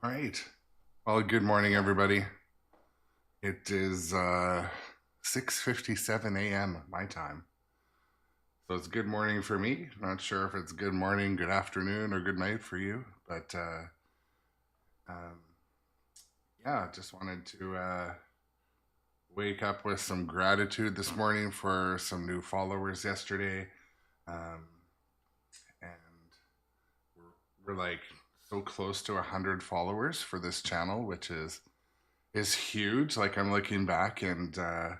All right. Well, good morning, everybody. It is 6:57 a.m. my time. So it's good morning for me. Not sure if it's good morning, good afternoon, or good night for you, but yeah, just wanted to wake up with some gratitude this morning for some new followers yesterday. Um, and we're like so close to 100 followers for this channel, which is huge. Like, I'm looking back, and the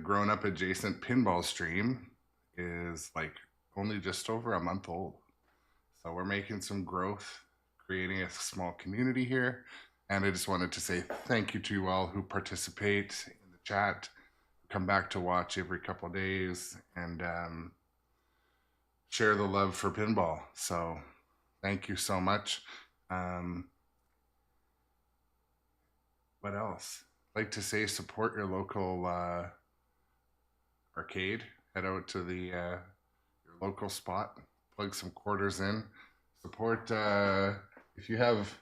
grown up adjacent pinball stream is like only just over a month old. So we're making some growth, creating a small community here. And I just wanted to say thank you to you all who participate in the chat, come back to watch every couple of days, and share the love for pinball. So thank you so much. What else? I'd like to say support your local arcade. Head out to the your local spot, plug some quarters in, support if you have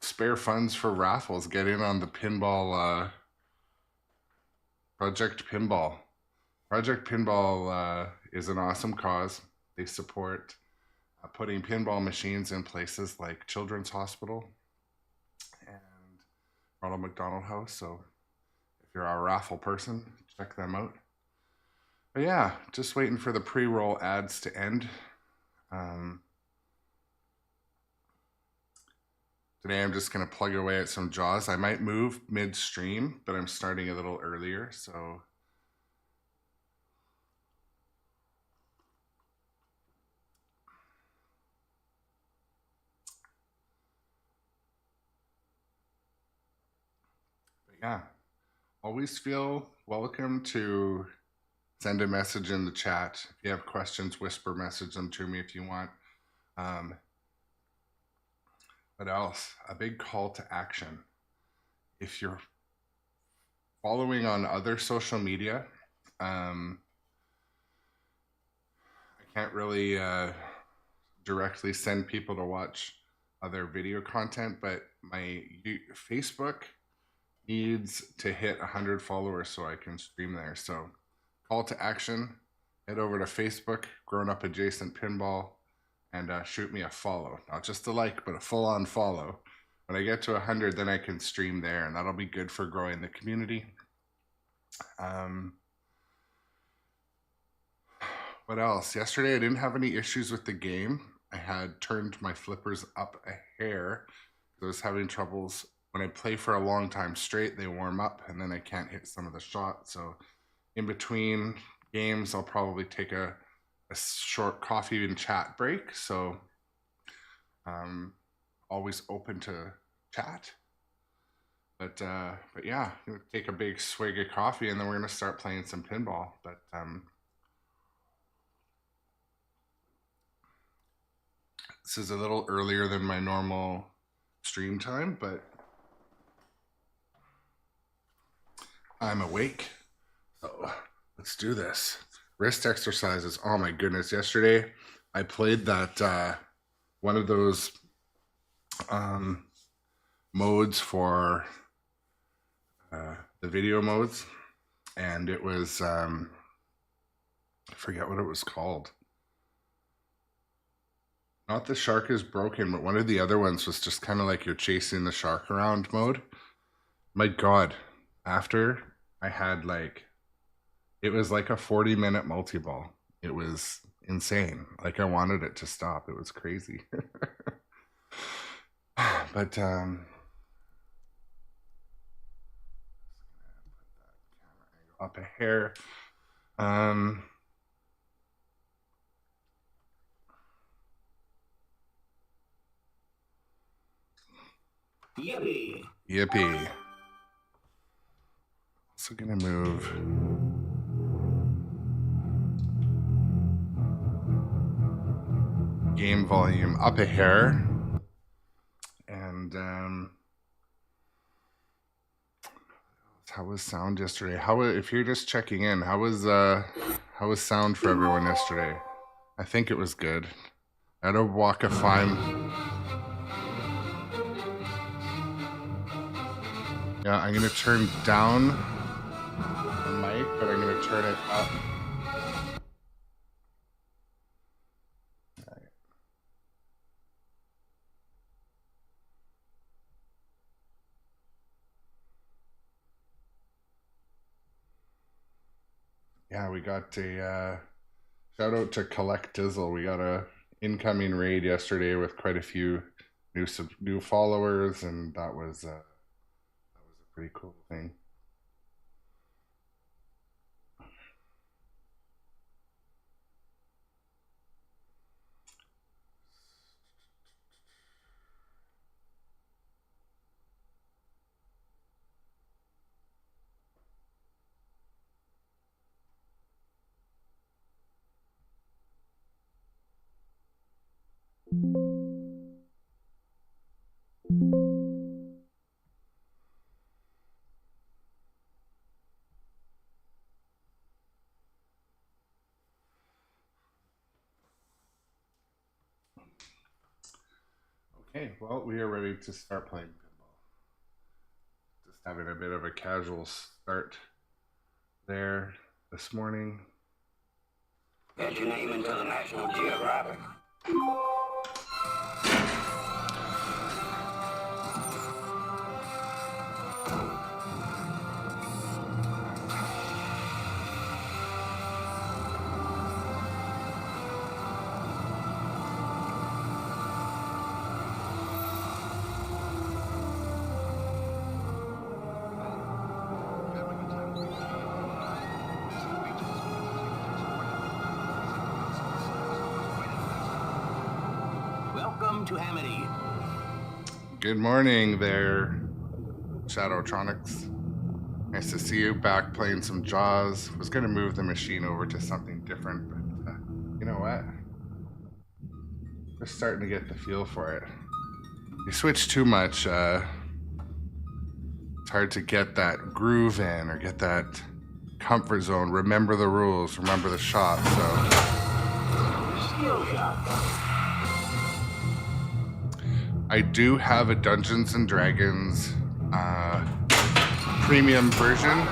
spare funds for raffles, get in on the pinball Project Pinball. Project Pinball is an awesome cause. They support putting pinball machines in places like Children's Hospital and Ronald McDonald House. So if you're a raffle person, check them out. But yeah, just waiting for the pre-roll ads to end. Today I'm just going to plug away at some jaws. I might move midstream, but I'm starting a little earlier, so but yeah, always feel welcome to send a message in the chat. If you have questions, whisper message them to me if you want. What else? A big call to action. If you're following on other social media, I can't really directly send people to watch other video content, but my Facebook needs to hit 100 followers so I can stream there. So call to action, head over to Facebook, Grown Up Adjacent Pinball, and shoot me a follow. Not just a like, but a full-on follow. When I get to 100, then I can stream there, and that'll be good for growing the community. What else? Yesterday I didn't have any issues with the game. I had turned my flippers up a hair. I was having troubles when I play for a long time straight. They warm up, and then I can't hit some of the shots. So in between games, I'll probably take a short coffee and chat break. So always open to chat. But yeah, I'm gonna take a big swig of coffee, and then we're gonna start playing some pinball. But this is a little earlier than my normal stream time, but I'm awake. So let's do this. Wrist exercises. Oh my goodness. Yesterday I played that one of those modes for the video modes, and it was I forget what it was called. Not the shark is broken, but one of the other ones was just kind of like you're chasing the shark around mode. My God, after I had like, it was like a 40-minute multi-ball. It was insane. Like, I wanted it to stop. It was crazy. But up a hair. Yippee. Yippee. Also gonna move. Game volume up a hair. And how was sound yesterday? If you're just checking in, how was sound for everyone yesterday? I think it was good. I had a walk of fame. Yeah, I'm gonna turn down the mic, but I'm gonna turn it up. Right. Yeah, we got a shout out to Collect Dizzle. We got a incoming raid yesterday with quite a few new followers, and that was a pretty cool thing. Okay, well, we are ready to start playing pinball. Just having a bit of a casual start there this morning. Get your name into the National Geographic. Welcome to Amity. Good morning there, Shadowtronics. Nice to see you back playing some Jaws. Was going to move the machine over to something different, but you know what? Just starting to get the feel for it. You switch too much, it's hard to get that groove in or get that comfort zone. Remember the rules, remember the shot, so. Skill shot. I do have a Dungeons and Dragons premium version.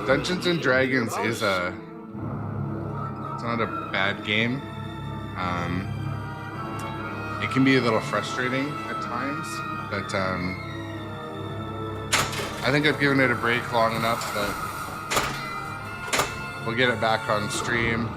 Dungeons and Dragons is it's not a bad game. It can be a little frustrating at times, but I think I've given it a break long enough that we'll get it back on stream.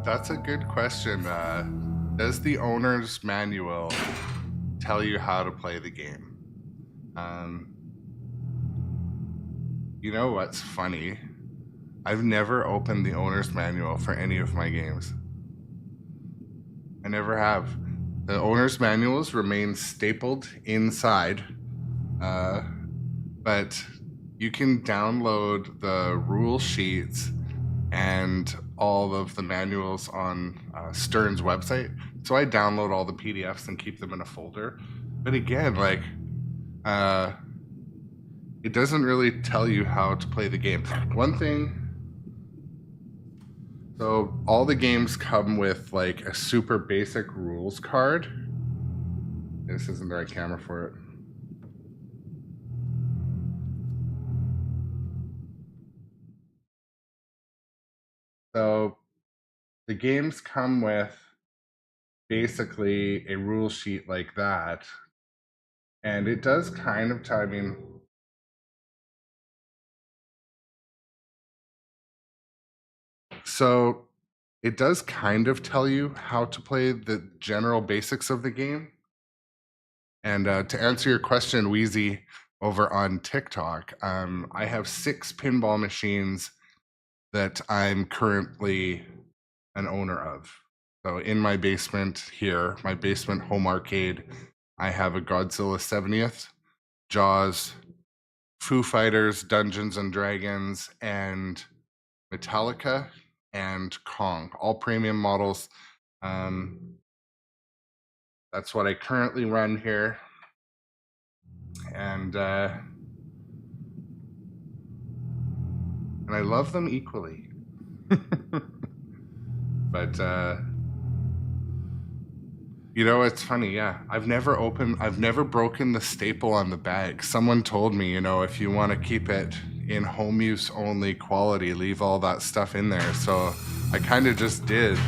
That's a good question. Does the owner's manual tell you how to play the game? You know what's funny? I've never opened the owner's manual for any of my games. I never have. The owner's manuals remain stapled inside, but you can download the rule sheets and all of the manuals on Stern's website. So I download all the PDFs and keep them in a folder. But again, like, it doesn't really tell you how to play the game. One thing, so all the games come with like a super basic rules card. This isn't the right camera for it. So the games come with basically a rule sheet like that. And it does kind of tell, I mean, so it does kind of tell you how to play the general basics of the game. And to answer your question, Wheezy, over on TikTok, I have 6 pinball machines that I'm currently an owner of. So in my basement here, my basement home arcade, I have a Godzilla 70th, Jaws, Foo Fighters, Dungeons and Dragons, and Metallica and Kong, all premium models. That's what I currently run here. And I love them equally. But you know, it's funny, yeah. I've never broken the staple on the bag. Someone told me, you know, if you want to keep it in home use only quality, leave all that stuff in there. So I kind of just did.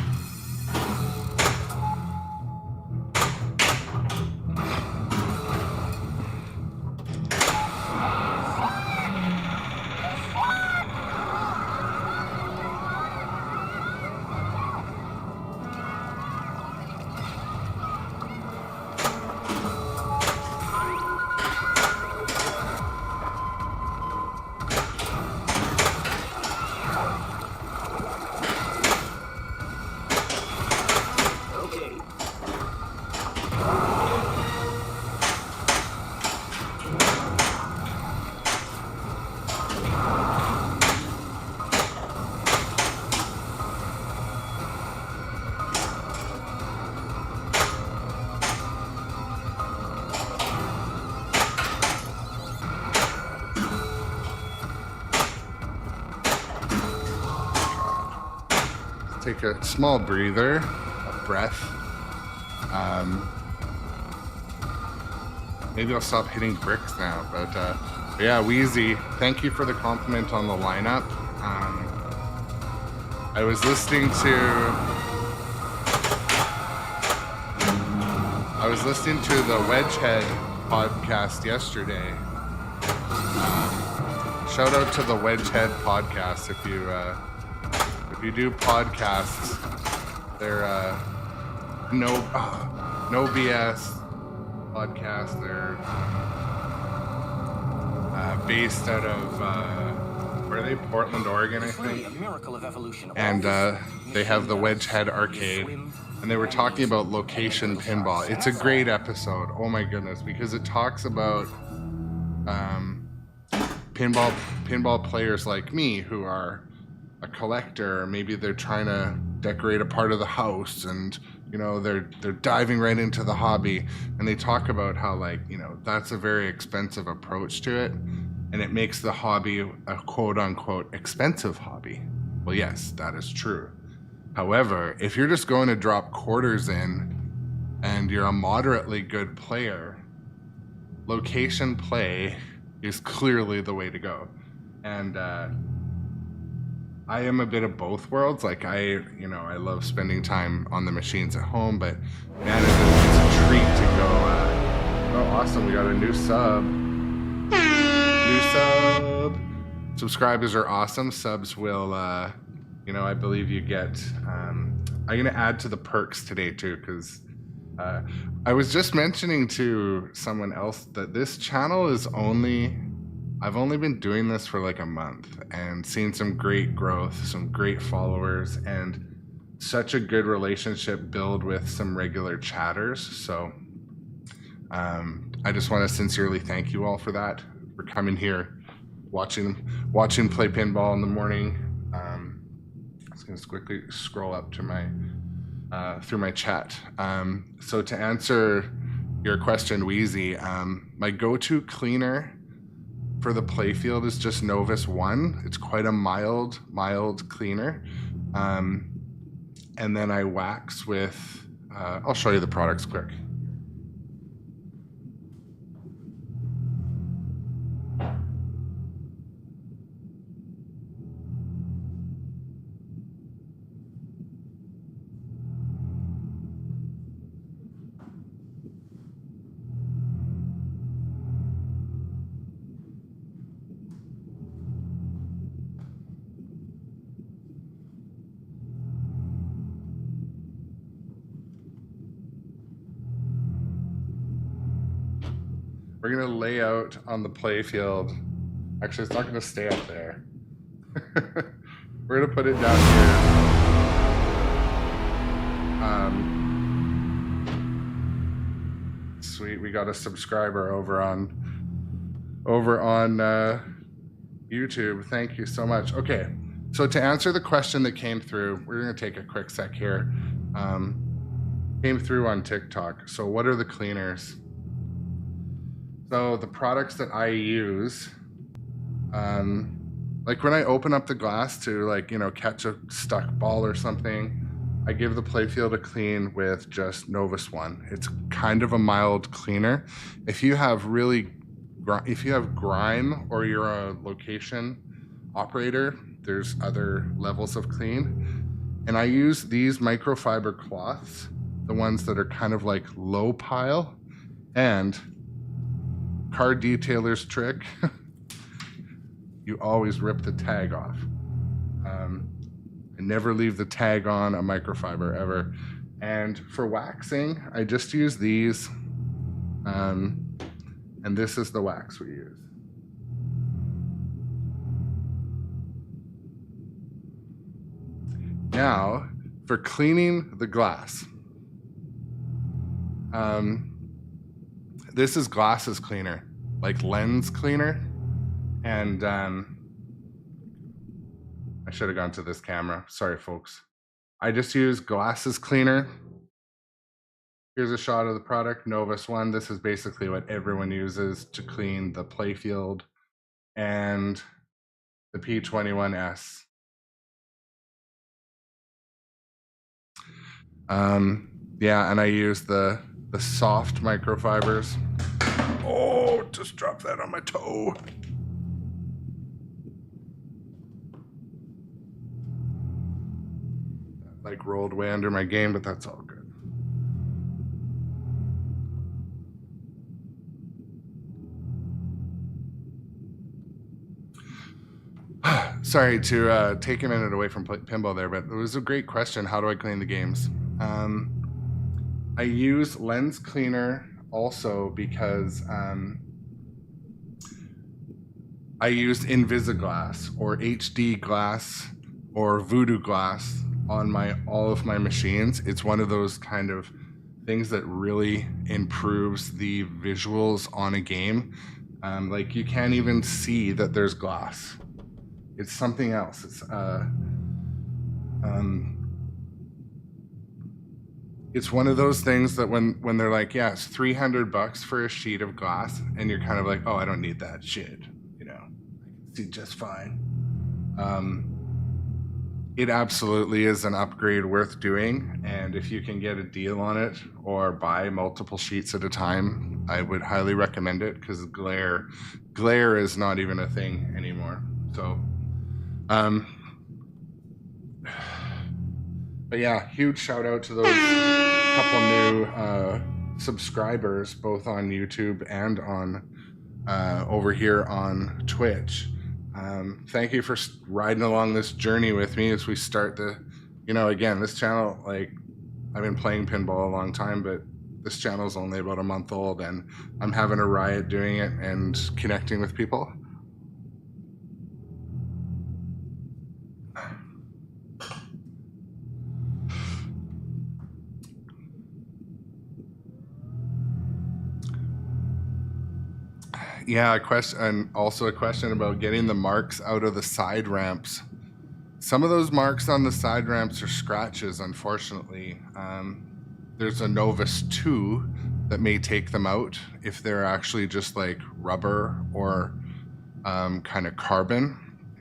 Take a small breather, a breath. Maybe I'll stop hitting bricks now, but yeah, Wheezy, thank you for the compliment on the lineup. I was listening to the Wedgehead podcast yesterday. Shout out to the Wedgehead podcast if you do podcasts. They're no BS podcast. They're based out of where are they? Portland, Oregon, I think. And they have the Wedgehead Arcade, and they were talking about location pinball. It's a great episode. Oh my goodness, because it talks about pinball players like me who are a collector. Maybe they're trying to decorate a part of the house, and you know they're diving right into the hobby, and they talk about how, like, you know, that's a very expensive approach to it, and it makes the hobby a quote unquote expensive hobby. Well, yes, that is true. However, if you're just going to drop quarters in and you're a moderately good player, location play is clearly the way to go. And I am a bit of both worlds. Like, I love spending time on the machines at home, but man, it's a treat to go. Oh, awesome! We got a new sub. Subscribers are awesome. Subs will, I believe you get. I'm gonna add to the perks today too, because I was just mentioning to someone else that this channel is I've only been doing this for like a month and seen some great growth, some great followers, and such a good relationship build with some regular chatters. So I just want to sincerely thank you all for that, for coming here, watching play pinball in the morning. just gonna quickly scroll up to my through my chat. So to answer your question, Wheezy, my go-to cleaner for the playfield is just Novus 1. It's quite a mild cleaner. And then I wax with, I'll show you the products quick. We're gonna lay out on the playfield. Actually, it's not gonna stay up there. We're gonna put it down here. Sweet, we got a subscriber over on YouTube. Thank you so much. Okay, so to answer the question that came through, we're gonna take a quick sec here. Came through on TikTok. So what are the cleaners? So the products that I use, like when I open up the glass to, like, you know, catch a stuck ball or something, I give the playfield a clean with just Novus 1. It's kind of a mild cleaner. If you have grime or you're a location operator, there's other levels of clean. And I use these microfiber cloths, the ones that are kind of like low pile, and car detailer's trick, you always rip the tag off. I never leave the tag on a microfiber ever. And for waxing, I just use these, and this is the wax we use. Now, for cleaning the glass, this is glasses cleaner, like lens cleaner. And I should have gone to this camera. Sorry, folks. I just use glasses cleaner. Here's a shot of the product, Novus 1. This is basically what everyone uses to clean the playfield and the P21S. Yeah, and I use the soft microfibers. Oh, just dropped that on my toe. That, like, rolled way under my game, but that's all good. Sorry to take a minute away from pinball there, but it was a great question. How do I clean the games? I use lens cleaner also because I use Invisiglass or HD glass or Voodoo glass on all of my machines. It's one of those kind of things that really improves the visuals on a game. Like, you can't even see that there's glass. It's something else. It's one of those things that when they're like, yeah, it's $300 for a sheet of glass, and you're kind of like, oh, I don't need that shit. You know, I can see just fine. It absolutely is an upgrade worth doing, and if you can get a deal on it or buy multiple sheets at a time, I would highly recommend it, because glare is not even a thing anymore. So, but yeah, huge shout out to those couple new subscribers, both on YouTube and on over here on Twitch. Thank you for riding along this journey with me as we start again, this channel, like, I've been playing pinball a long time, but this channel is only about a month old, and I'm having a riot doing it and connecting with people. Yeah, a question about getting the marks out of the side ramps. some of those marks on the side ramps are scratches, unfortunately. There's a Novus 2 that may take them out if they're actually just like rubber or kind of carbon.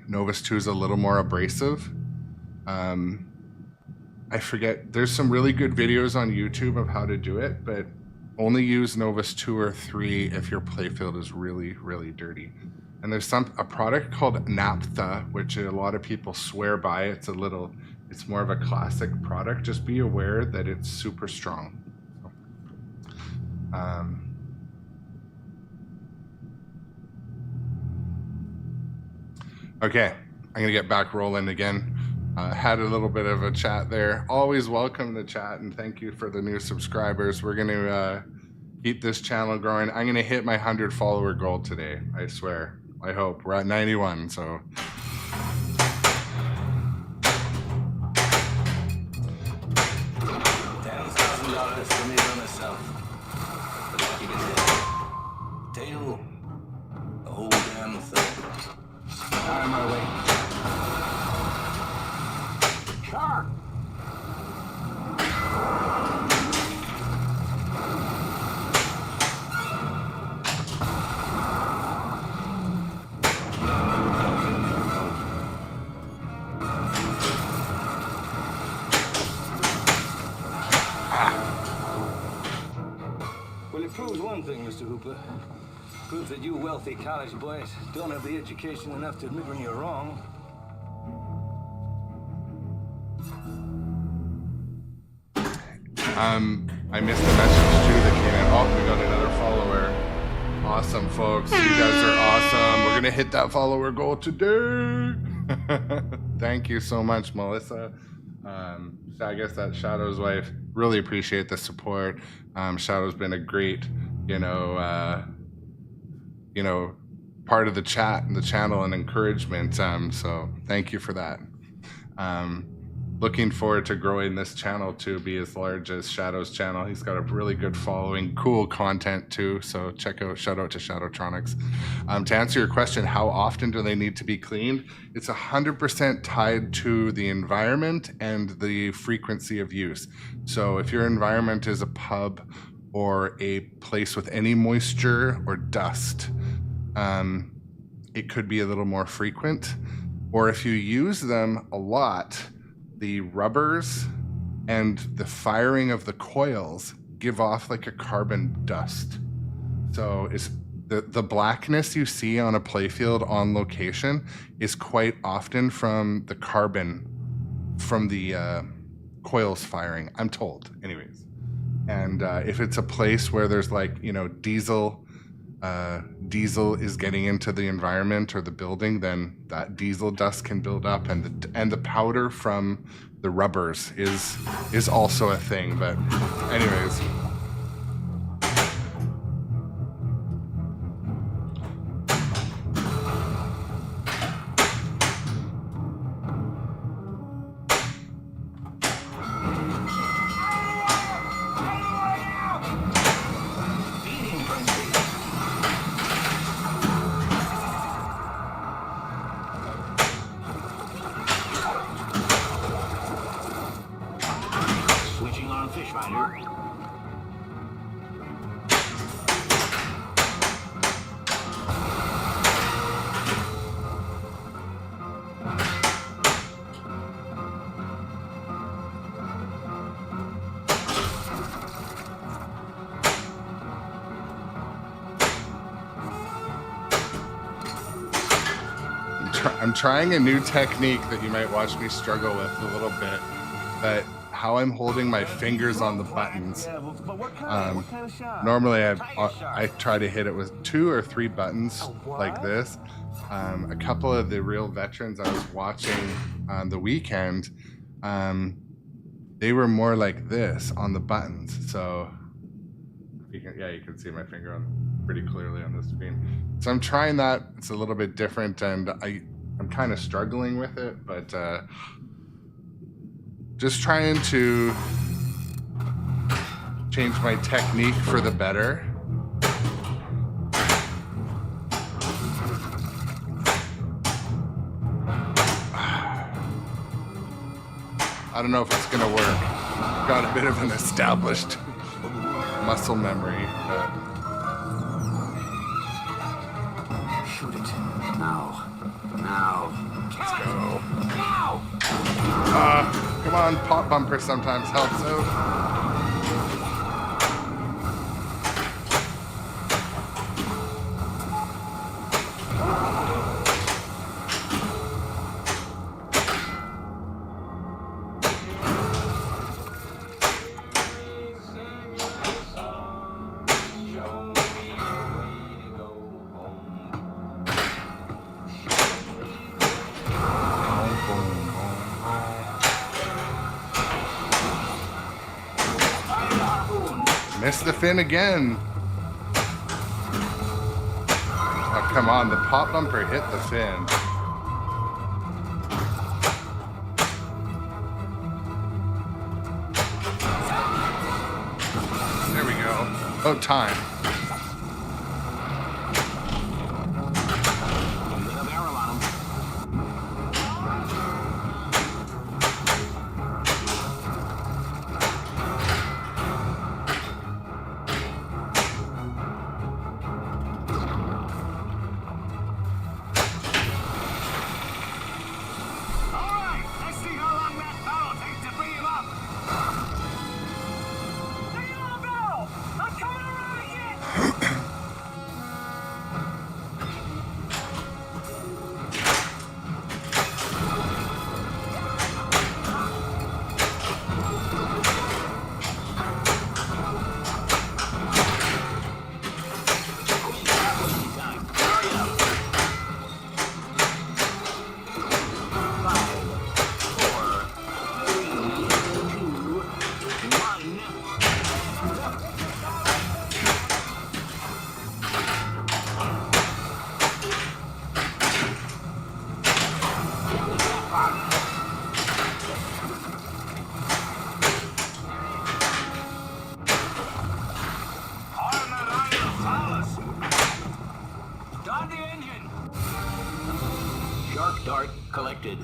Novus 2 is a little more abrasive. I forget, there's some really good videos on YouTube of how to do it, but only use Novus 2 or 3 if your playfield is really, really dirty. And there's a product called Naphtha, which a lot of people swear by. It's more of a classic product. Just be aware that it's super strong. Okay, I'm gonna get back rolling again. Had a little bit of a chat there. Always welcome to chat, and thank you for the new subscribers. We're gonna keep this channel growing. I'm gonna hit my 100 follower goal today, I swear. I hope. We're at 91, so. $10,000 for me by myself. But I keep it there. Tail, the whole damn thing. Out of my way. Shark! Well, it proves one thing, Mr. Hooper. Proves that you wealthy college boys don't have the education enough to admit when you're wrong. I missed the message too that came in. Oh, we got another follower. Awesome, folks. You guys are awesome. We're gonna hit that follower goal today. Thank you so much, Melissa. I guess that's Shadow's wife. Really appreciate the support. Shadow's been a great, part of the chat and the channel and encouragement. So thank you for that. Looking forward to growing this channel to be as large as Shadow's channel. He's got a really good following, cool content too. So shout out to Shadowtronics. To answer your question, how often do they need to be cleaned? It's 100% tied to the environment and the frequency of use. So if your environment is a pub or a place with any moisture or dust, it could be a little more frequent. Or if you use them a lot, the rubbers and the firing of the coils give off like a carbon dust. So it's the blackness you see on a playfield on location is quite often from the carbon from the coils firing, I'm told, anyways. And if it's a place where there's like, diesel is getting into the environment or the building, then that diesel dust can build up, and the powder from the rubbers is also a thing. But anyways, I'm trying a new technique that you might watch me struggle with a little bit, but how I'm holding my fingers on the buttons. Normally I try to hit it with 2 or 3 buttons like this. A couple of the real veterans I was watching on the weekend, they were more like this on the buttons. So you can see my finger pretty clearly on the screen. So I'm trying that. It's a little bit different, and I'm kind of struggling with it, but just trying to change my technique for the better. I don't know if it's gonna work. Got a bit of an established muscle memory, but Shoot it. Now. Now. let's go. Now! Come on, pop bumper sometimes helps out. Missed the fin again. Oh, come on, the pop bumper hit the fin. There we go. About time. Dart collected.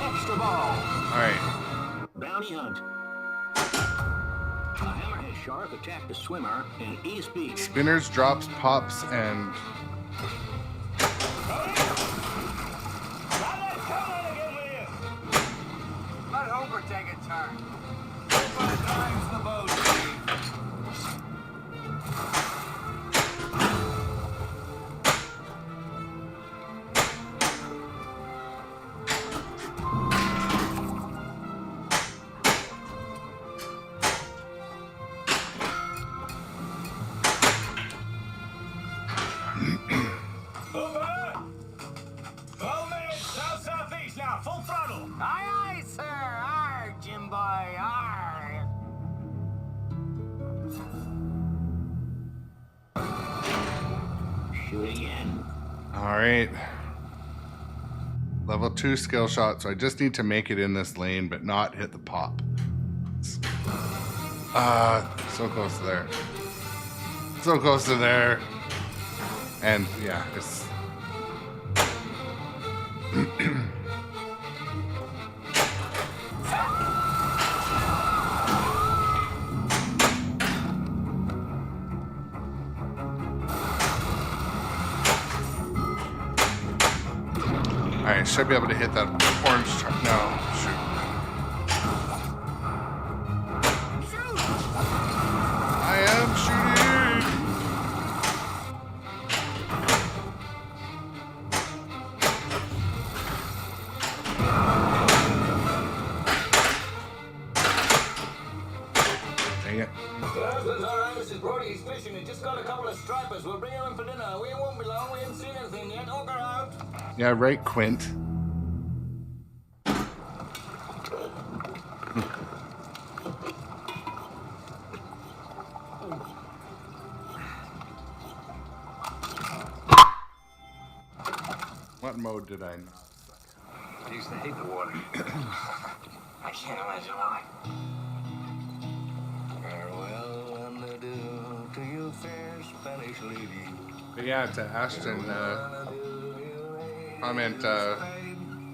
Extra ball. All right. Bounty hunt. A hammerhead shark attacked a swimmer in East Beach. Spinners, drops, pops, and Let Hooper take a turn. Hooper drives the boat. Aye, aye, sir. Arr, Jim boy, arr. Shoot again. all right. Level 2 skill shot, so I just need to make it in this lane, but not hit the pop. So close to there. So close to there. And yeah, it's Alright, should be able to hit that orange truck. No, shoot. I am shooting! Dang it. That's all right, Mrs. Brody. He's fishing. He just got a couple of stripers. We'll bring him in for dinner. We won't be long. We haven't seen anything yet. Hooker out. Yeah, right, Quint. What mode did I not? I used to hate the water. I can't imagine why. Farewell and adieu to you, fair Spanish lady. But yeah, to Ashton, comment,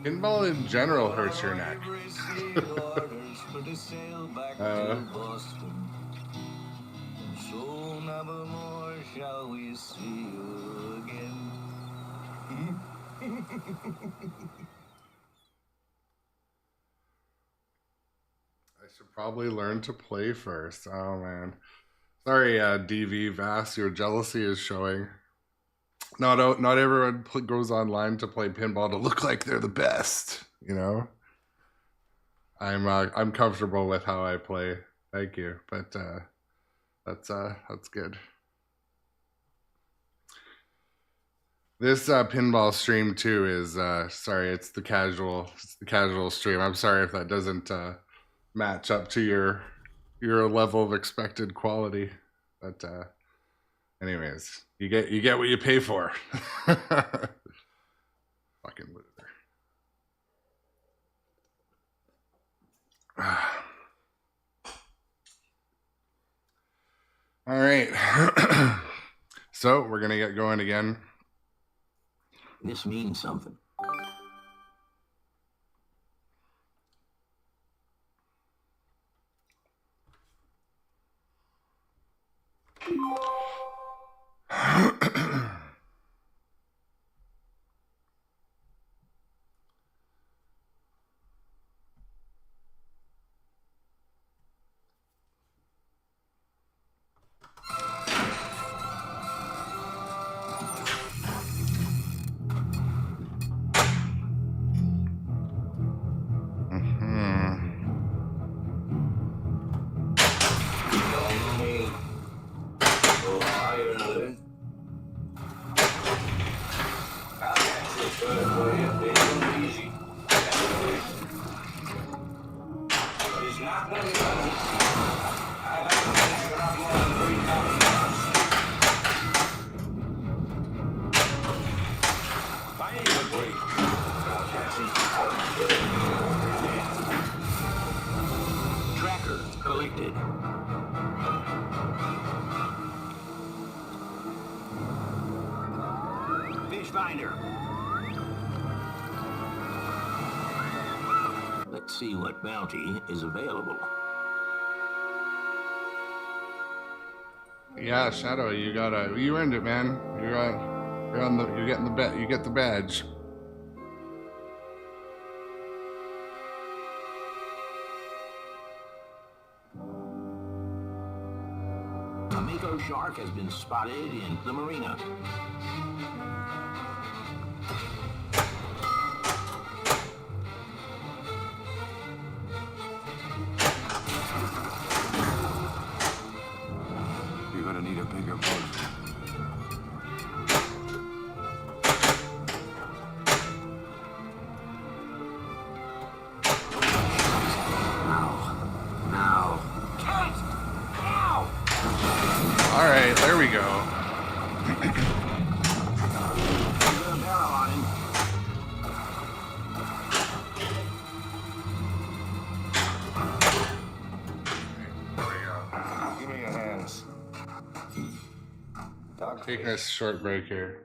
pinball in general hurts your neck. So nevermore shall we see you again. I should probably learn to play first. Oh man. Sorry, DV Vass, your jealousy is showing. Not everyone goes online to play pinball to look like they're the best, you know? I'm comfortable with how I play. Thank you. But that's good. This pinball stream too is sorry, it's the casual stream. I'm sorry if that doesn't match up to your level of expected quality. But anyways, you get what you pay for. Fucking loser. All right. So we're gonna get going again. This means something. Tracker collected. Fish finder. Let's see what bounty is available. Yeah, Shadow, you earned it, man. You're getting the bet. You get the badge. A mako shark has been spotted in the marina. You're gonna need a bigger boat. All right, there we go. Give me your hands. Taking a short break here.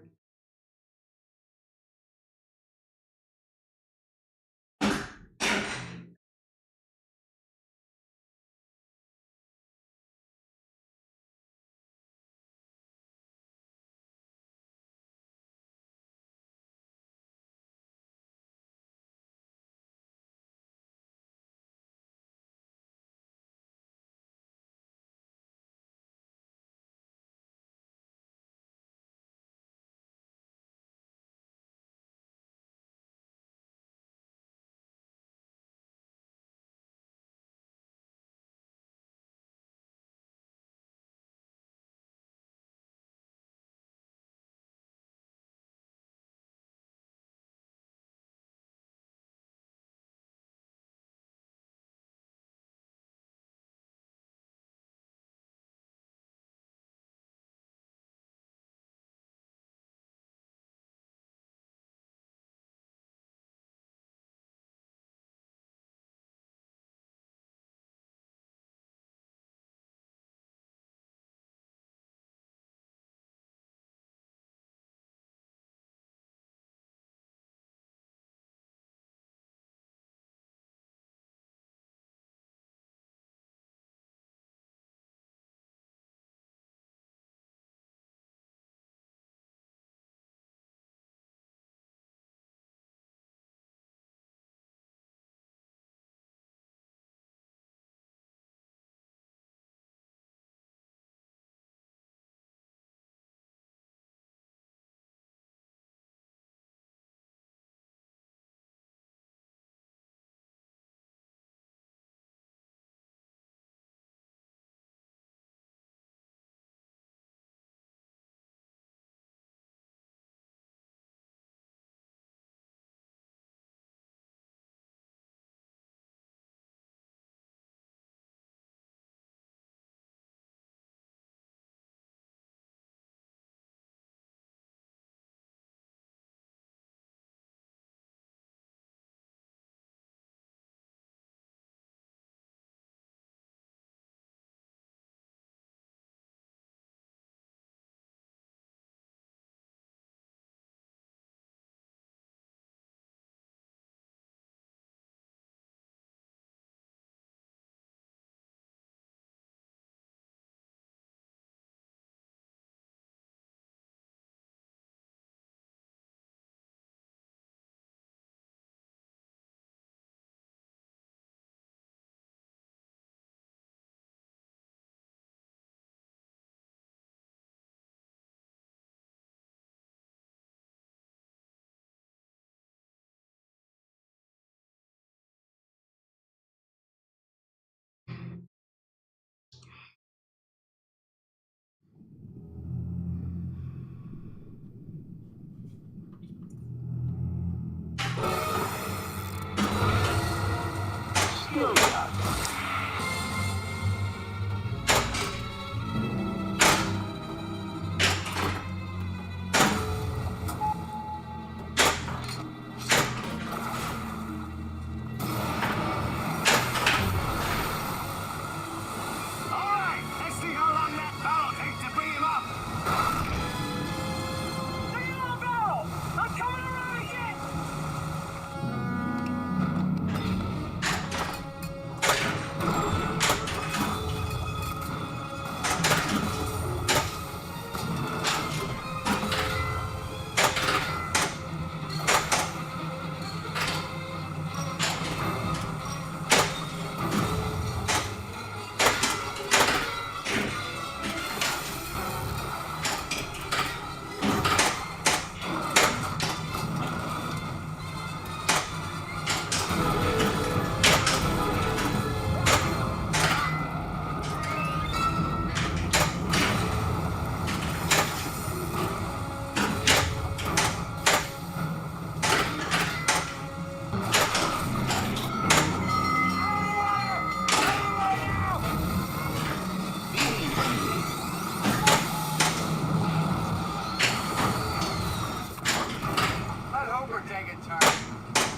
take a turn.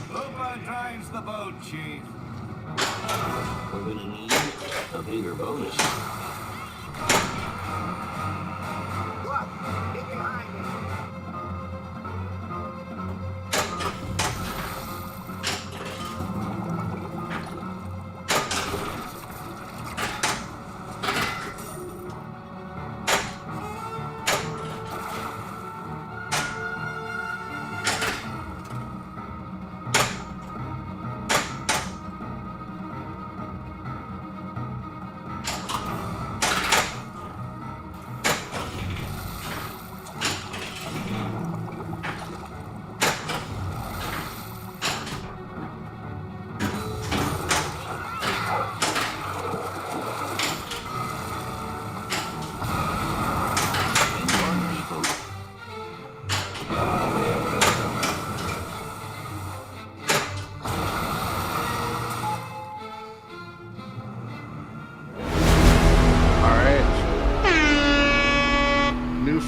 Hooper drives the boat, Chief. We're gonna need a bigger bonus. What? Get behind me.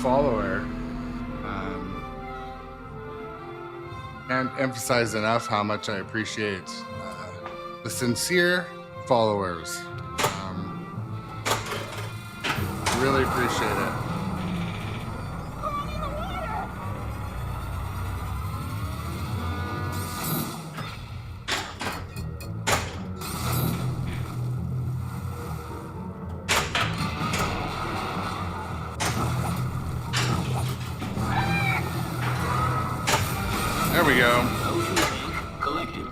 Follower. Can't emphasize enough how much I appreciate the sincere followers. Really appreciate it. There we go. Collected.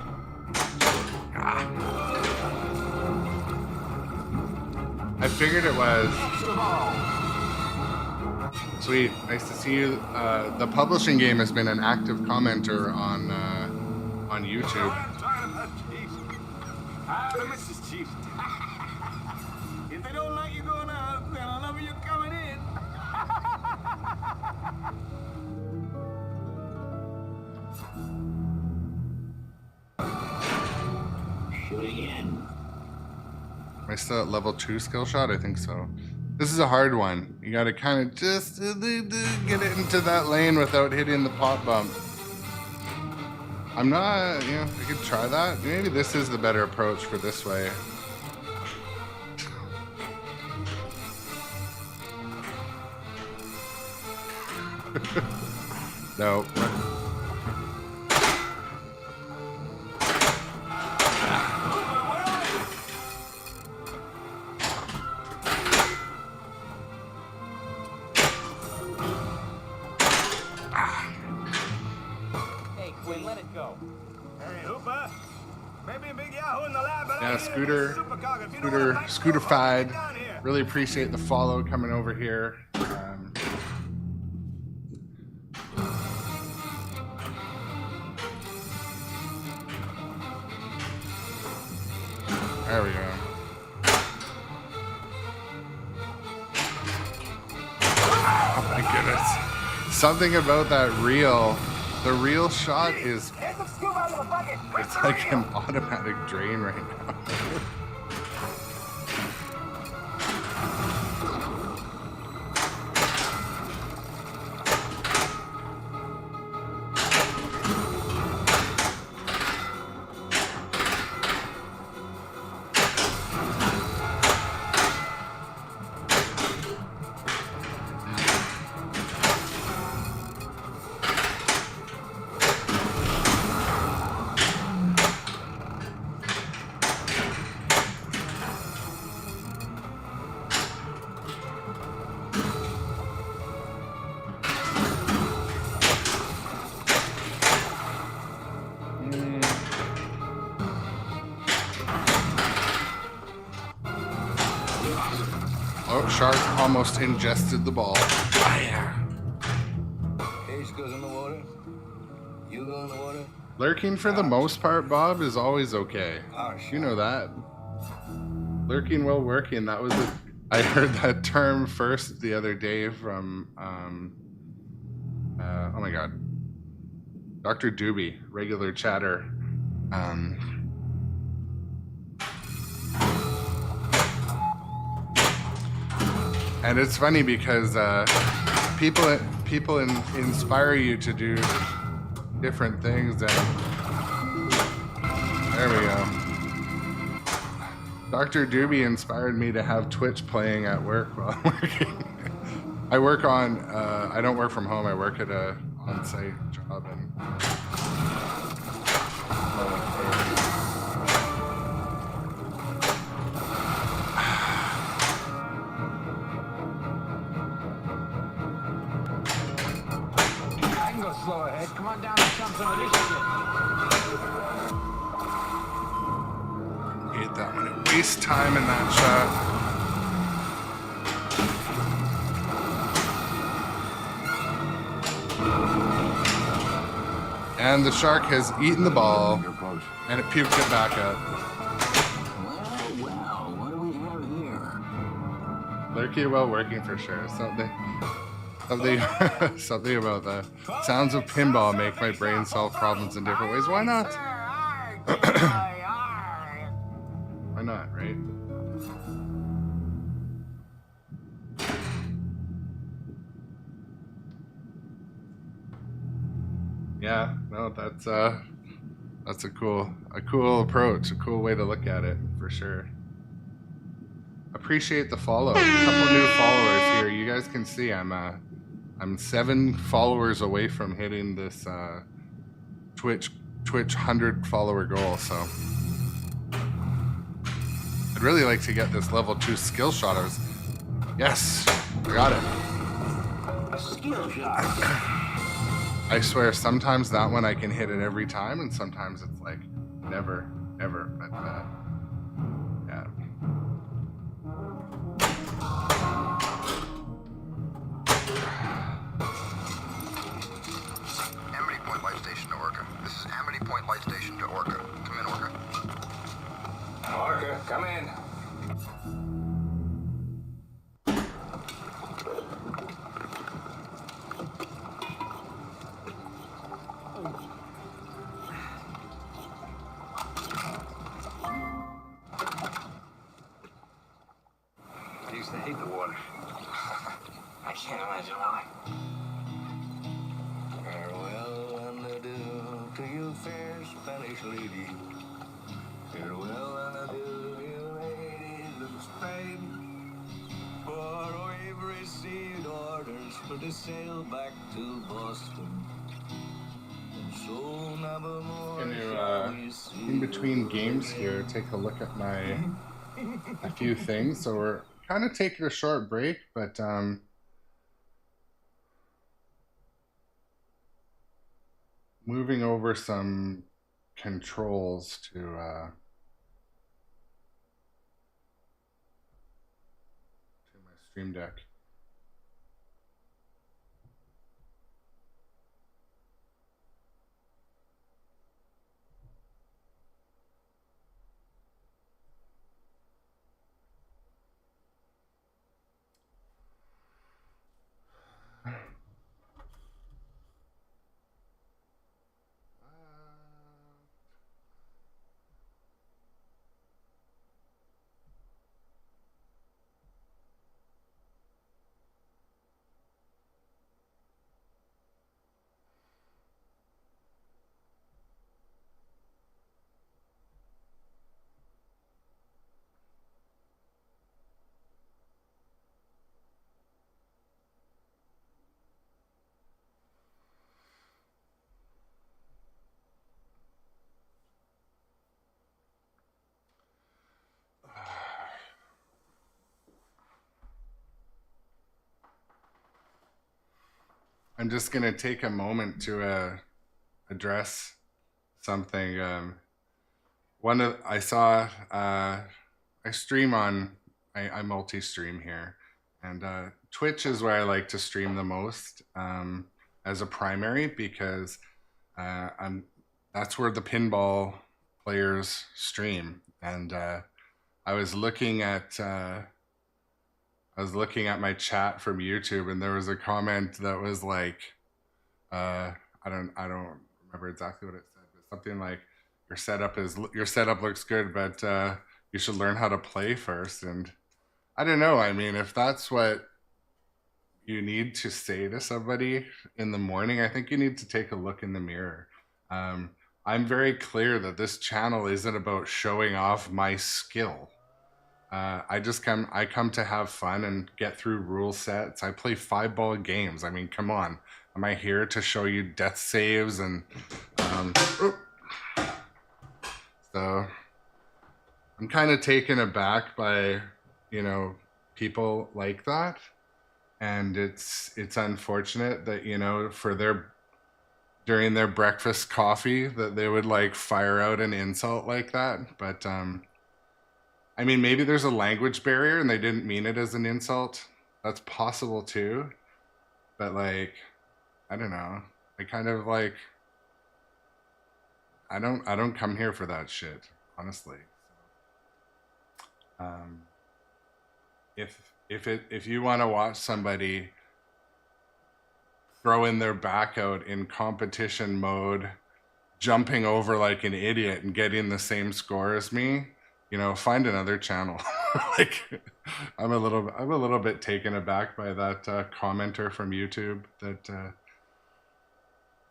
I figured it was. Sweet. Nice to see you. The publishing game has been an active commenter on YouTube. Mrs. Chief. If they don't like you going out, they'll love you coming in. Again. Am I still at level 2 skill shot? I think so. This is a hard one. You gotta kind of just get it into that lane without hitting the pop bump. I'm not, I could try that. Maybe this is the better approach for this way. No. Yeah, Scooter-fied. Really appreciate the follow coming over here. There we go. Oh my goodness. Something about that reel. The reel shot is, it's like an automatic drain right now. Oh, shark almost ingested the ball. Fire. Ace goes in the water. You go in the water. Lurking for the most part, Bob, is always okay. You know that. Lurking while working, that was I heard that term first the other day from, oh my god, Dr. Doobie, regular chatter. And it's funny because people inspire you to do different things. And there we go. Dr. Doobie inspired me to have Twitch playing at work while I'm working. I work on, I don't work from home. I work at a on-site job. And I can go slow ahead. Come on down and jump some of this shit. hate that when it wastes time in that shot. And the shark has eaten the ball, and it puked it back up. Well, what do we have here? Lurky while working for sure. Something about the sounds of pinball make my brain solve problems in different ways. Why not? Why not, right? Yeah, no, that's a cool approach, a cool way to look at it for sure. Appreciate the follow. A couple new followers here. You guys can see I'm 7 followers away from hitting this Twitch 100 follower goal. So I'd really like to get this level 2 skill shot. Yes, I got it. A skill shot. I swear, sometimes that one I can hit it every time, and sometimes it's like never, ever. But yeah. Amity Point Light Station to Orca. This is Amity Point Light Station to Orca. Come in, Orca. Orca, come in. I used to hate the water. I can't imagine why. Farewell and adieu to you, fair Spanish lady. Farewell and adieu, you ladies of Spain. For we've received orders for to sail back to Boston. And so nevermore shall we see In between games here, take a look at a few things. So we're kind of taking a short break, but moving over some controls to my Stream Deck. I'm just going to take a moment to address something. I stream on, I multi-stream here, and Twitch is where I like to stream the most as a primary, because that's where the pinball players stream. And I was looking at my chat from YouTube, and there was a comment that was like, I don't remember exactly what it said, but something like, your setup looks good, but you should learn how to play first. And I don't know. I mean, if that's what you need to say to somebody in the morning, I think you need to take a look in the mirror I'm very clear that this channel isn't about showing off my skill. I come to have fun and get through rule sets. I play 5-ball games. I mean, come on. Am I here to show you death saves and so I'm kind of taken aback by, you know, people like that. And it's unfortunate that, you know, during their breakfast coffee that they would like fire out an insult like that. But I mean, maybe there's a language barrier and they didn't mean it as an insult. That's possible too. But like, I don't know. I kind of like, I don't come here for that shit, honestly. If you want to watch somebody throwing their back out in competition mode, jumping over like an idiot and getting the same score as me, you know, find another channel. Like, I'm a little bit taken aback by that commenter from YouTube. That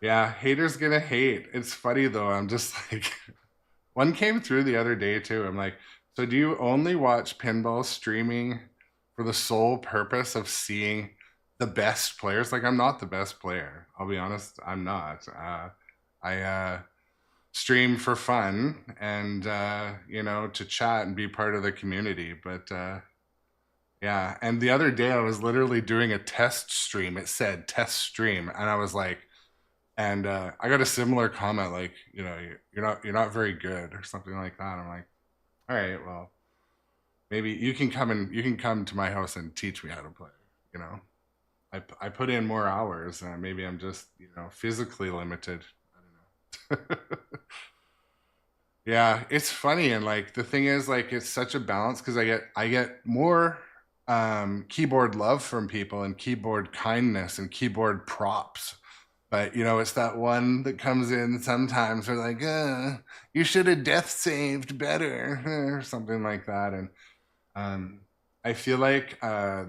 yeah, haters gonna hate. It's funny though. I'm just like, one came through the other day too. I'm like, so do you only watch pinball streaming for the sole purpose of seeing the best players? Like, I'm not the best player. I'll be honest, I'm not. I stream for fun and, you know, to chat and be part of the community. But yeah, and the other day I was literally doing a test stream. It said test stream. And I was like, and I got a similar comment like, you know, you're not very good or something like that. I'm like, all right, well, maybe you can come to my house and teach me how to play. You know, I put in more hours. Maybe I'm just, you know, physically limited. I don't know. Yeah, it's funny, and like the thing is, like, it's such a balance because I get more keyboard love from people and keyboard kindness and keyboard props. But, you know, it's that one that comes in sometimes they're like, you should have death saved better or something like that. And I feel like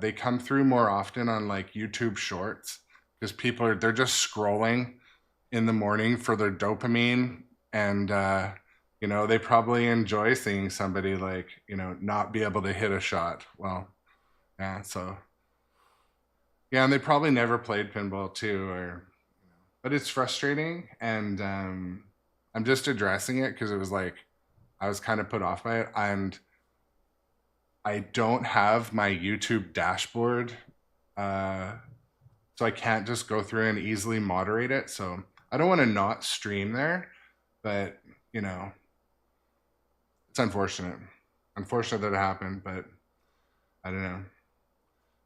they come through more often on like YouTube shorts because they're just scrolling in the morning for their dopamine. And, you know, they probably enjoy seeing somebody like, you know, not be able to hit a shot. Well, yeah, so. Yeah, and they probably never played pinball too, but it's frustrating, and I'm just addressing it because it was like I was kind of put off by it, and I don't have my YouTube dashboard, so I can't just go through and easily moderate it. So I don't want to not stream there, but you know, it's unfortunate that it happened, but I don't know.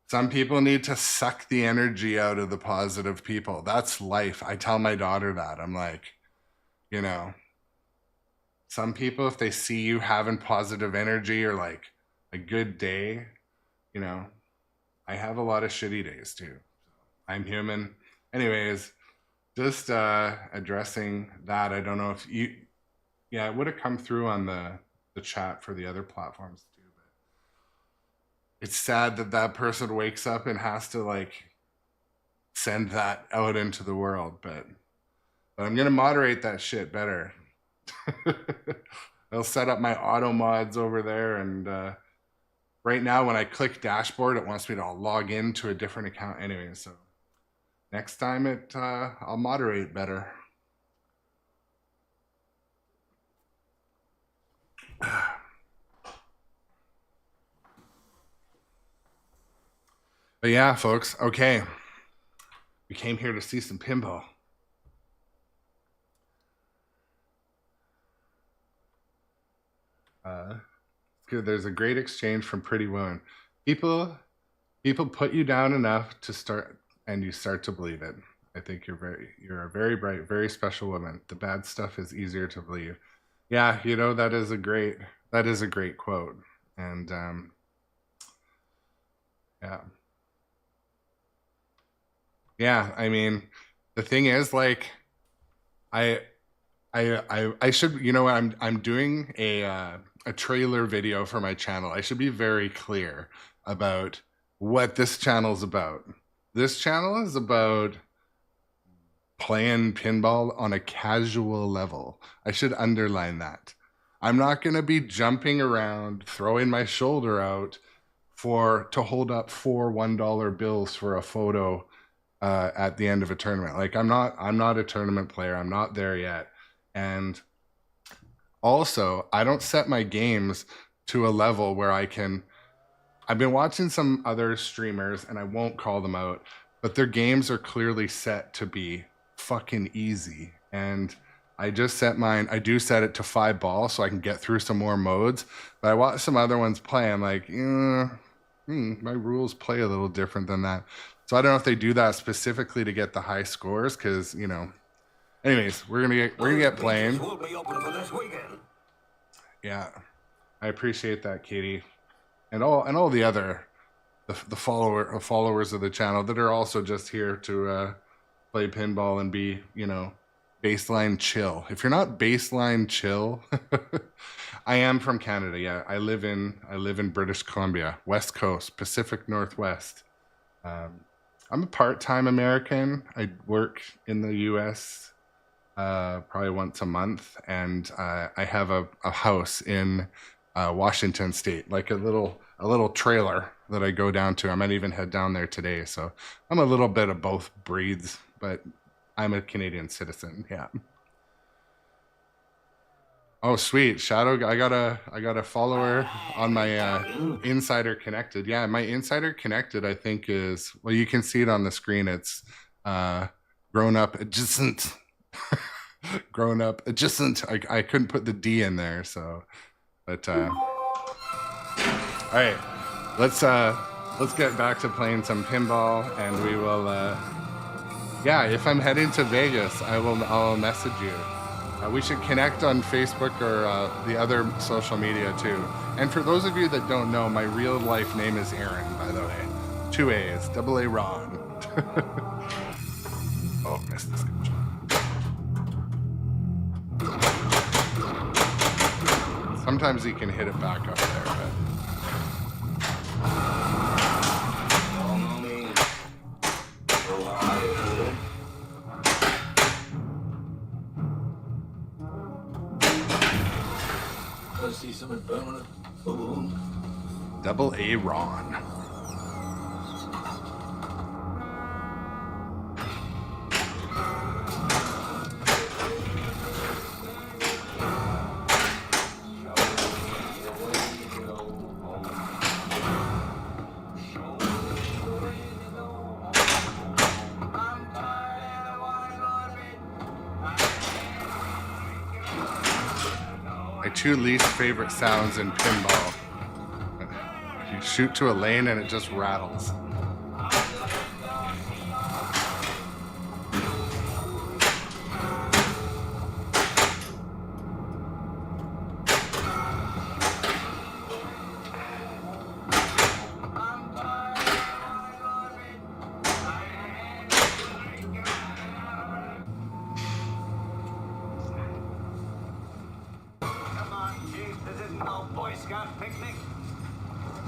Some people need to suck the energy out of the positive people. That's life. I tell my daughter that. I'm like, you know, some people, if they see you having positive energy or like a good day, you know, I have a lot of shitty days too. I'm human. Anyways, just addressing that. I don't know if it would have come through on the chat for the other platforms too. It's sad that person wakes up and has to like send that out into the world, but I'm gonna moderate that shit better. I'll set up my auto mods over there, and right now when I click dashboard, it wants me to log into a different account anyway. So next time I'll moderate better. But yeah, folks, okay. We came here to see some pinball. It's good. There's a great exchange from Pretty Woman. People put you down enough to start, and you start to believe it. I think you're a very bright, very special woman. The bad stuff is easier to believe. Yeah, you know, that is a great quote. And yeah. Yeah, I mean, the thing is, like, I should, you know, I'm doing a trailer video for my channel. I should be very clear about what this channel is about. This channel is about playing pinball on a casual level. I should underline that. I'm not going to be jumping around, throwing my shoulder out to hold up 4 $1 bills for a photo at the end of a tournament. Like I'm not a tournament player. I'm not there yet. And also, I don't set my games to a level where I've been watching some other streamers, and I won't call them out, but their games are clearly set to be fucking easy. And I just set mine. I do set it to 5 balls so I can get through some more modes. But I watch some other ones play. I'm like, my rules play a little different than that. So I don't know if they do that specifically to get the high scores, because anyways, we're gonna get playing. Will be open for this weekend. Yeah, I appreciate that, Katie, and all the other the followers of the channel that are also just here to play pinball and be baseline chill. If you're not baseline chill, I am from Canada. Yeah, I live in British Columbia, West Coast, Pacific Northwest. I'm a part-time American. I work in the U.S. Probably once a month, and I have a house in Washington State, like a little trailer that I go down to. I might even head down there today. So I'm a little bit of both breeds, but I'm a Canadian citizen. Yeah. Oh, sweet. Shadow, I got a follower on my Insider Connected. Yeah, my Insider Connected, I think is, well, you can see it on the screen. It's grown up adjacent. Grown up adjacent. I couldn't put the D in there, so, but all right, let's get back to playing some pinball, and we will yeah, if I'm heading to Vegas, I'll message you. We should connect on Facebook or the other social media too. And for those of you that don't know, my real life name is Aaron, by the way. 2 A's, double A Ron. Oh, missed this control. Sometimes he can hit it back up there, but... Let's see something permanent. Boom. Double A Ron. My 2 least favorite sounds in pinball. You shoot to a lane and it just rattles. This isn't no Boy Scout picnic.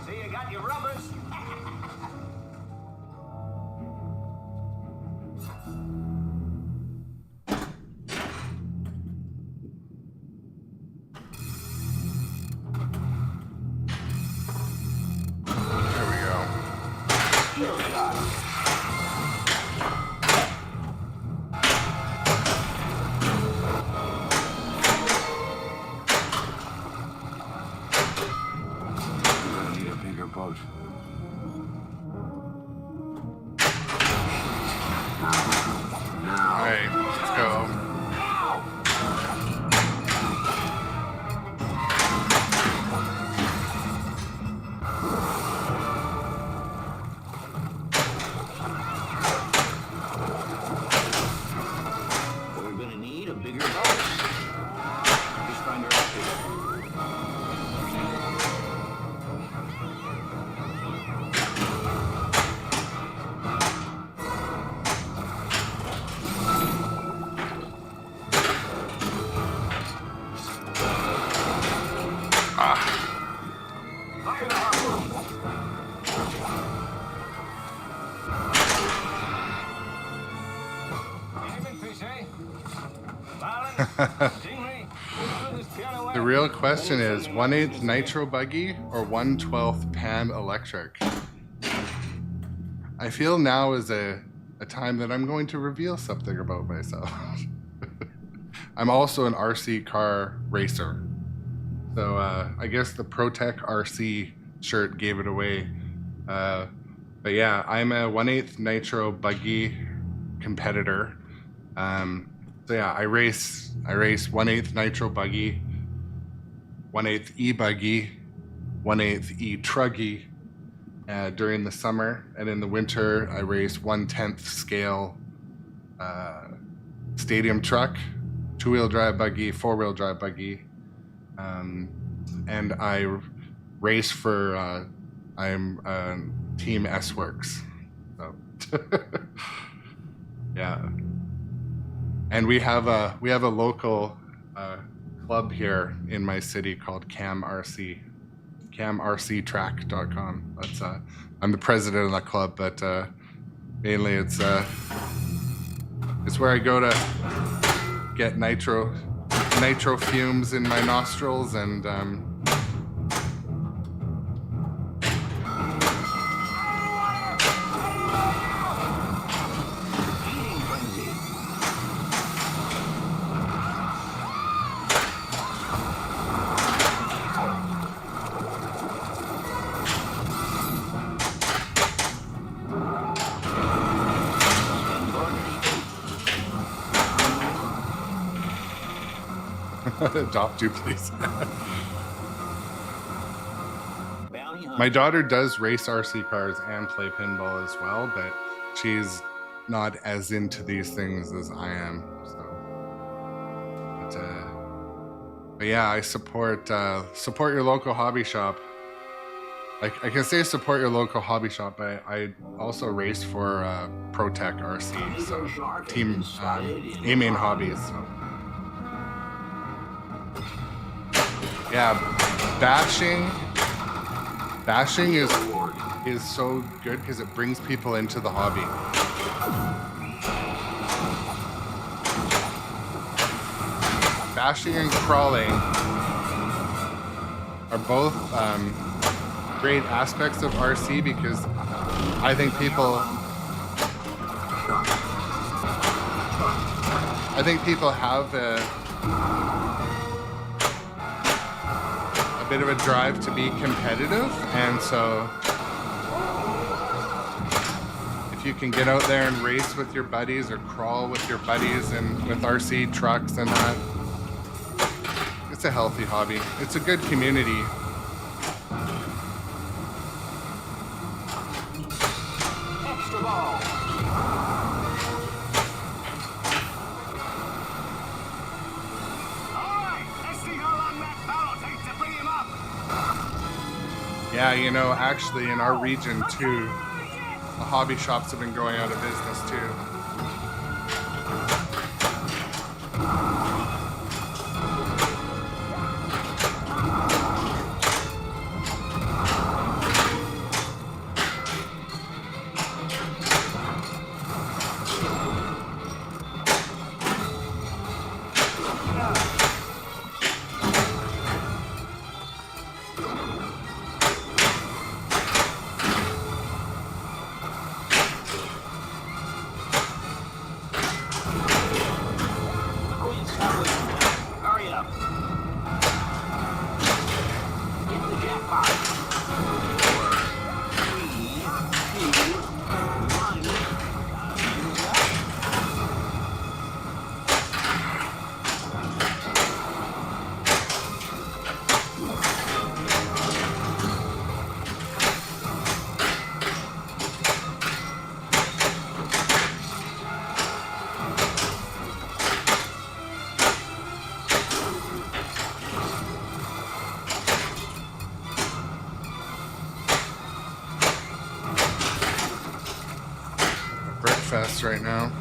See, you got your rubbers. There we go. Need a bigger boat. All right, let's go. The real question is 1/8 nitro buggy or 1/12 pan electric. I feel now is a time that I'm going to reveal something about myself. I'm also an RC car racer. So I guess the ProTech RC shirt gave it away. But yeah, I'm a 1/8 nitro buggy competitor. So yeah, I race 1/8 nitro buggy, 1/8 e-buggy, 1/8 e-truggy during the summer, and in the winter I race 1/10 scale stadium truck, 2-wheel drive buggy, 4-wheel drive buggy, and I race for I'm Team S-Works. So yeah, and we have a local club here in my city called CamRC, camrctrack.com. That's I'm the president of that club, but mainly it's where I go to get nitro fumes in my nostrils and adopt you, please. My daughter does race RC cars and play pinball as well, but she's not as into these things as I am. So, but yeah, I support your local hobby shop. I can say support your local hobby shop, but I also race for ProTech RC, so team A-Main Hobbies. So. Yeah, bashing is so good because it brings people into the hobby. Bashing and crawling are both great aspects of RC because I think people have a bit of a drive to be competitive, and so if you can get out there and race with your buddies or crawl with your buddies and with RC trucks and that, it's a healthy hobby. It's a good community. Extra ball. Yeah, you know, actually in our region too, the hobby shops have been going out of business too. Fest right now.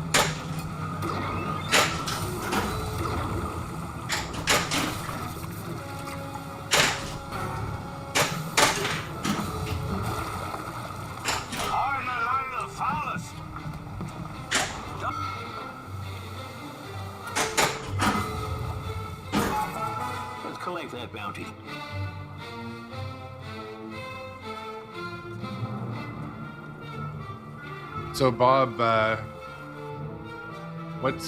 collect that bounty. So Bob, what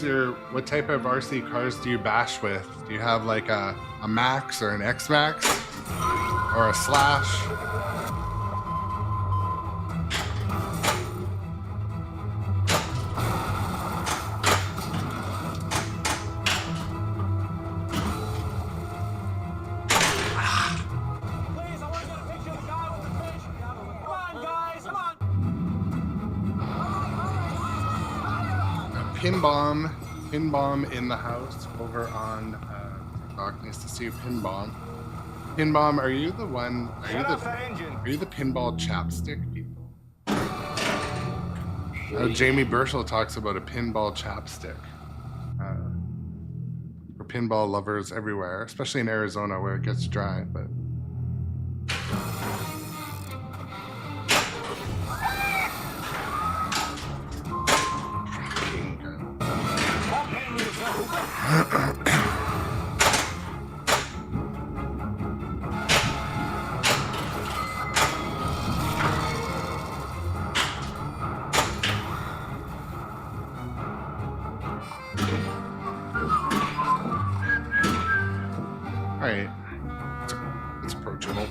type of RC cars do you bash with? Do you have like a Max or an X Max or a Slash? Please, I want to get a picture of the guy with the fish. Come on, guys, come on. Pinball in the house over on TikTok. Nice to see you, Pinball. Pinball, are you the one? Shut off that engine. Are you the pinball chapstick people? Jamie Burchell talks about a pinball chapstick for pinball lovers everywhere, especially in Arizona where it gets dry. But all right, it's approachable.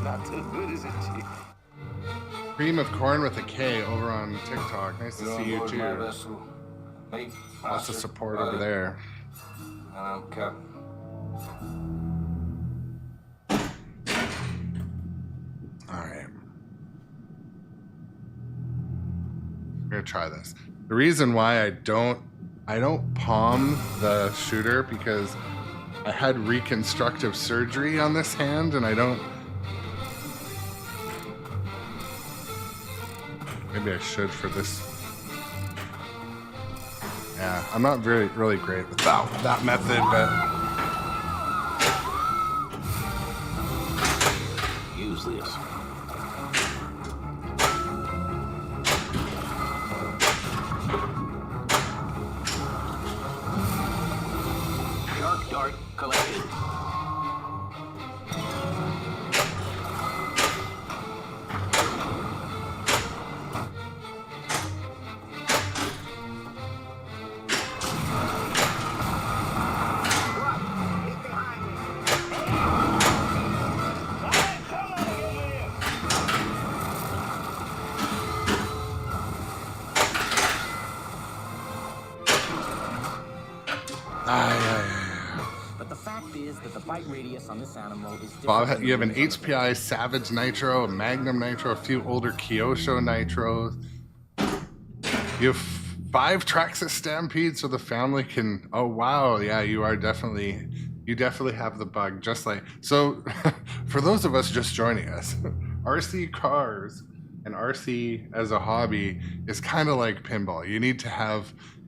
Not too good, is it, Chief? Cream of corn with a K over on TikTok. Nice to see you too. Lots of support over there. And I'm Captain. All right. I'm gonna try this. The reason why I don't palm the shooter because I had reconstructive surgery on this hand and I don't. Maybe I should for this. Yeah, I'm not really great with that method, but Use this. Dark dart collected. But the fact is that the bite radius on this animal is different. Bob, you have an HPI Savage Nitro, a Magnum Nitro, a few older Kyosho Nitros. You have 5 Traxxas Stampede so the family can. Oh wow, yeah, you definitely have the bug. Just like so, for those of us just joining us, RC cars and RC as a hobby is kind of like pinball.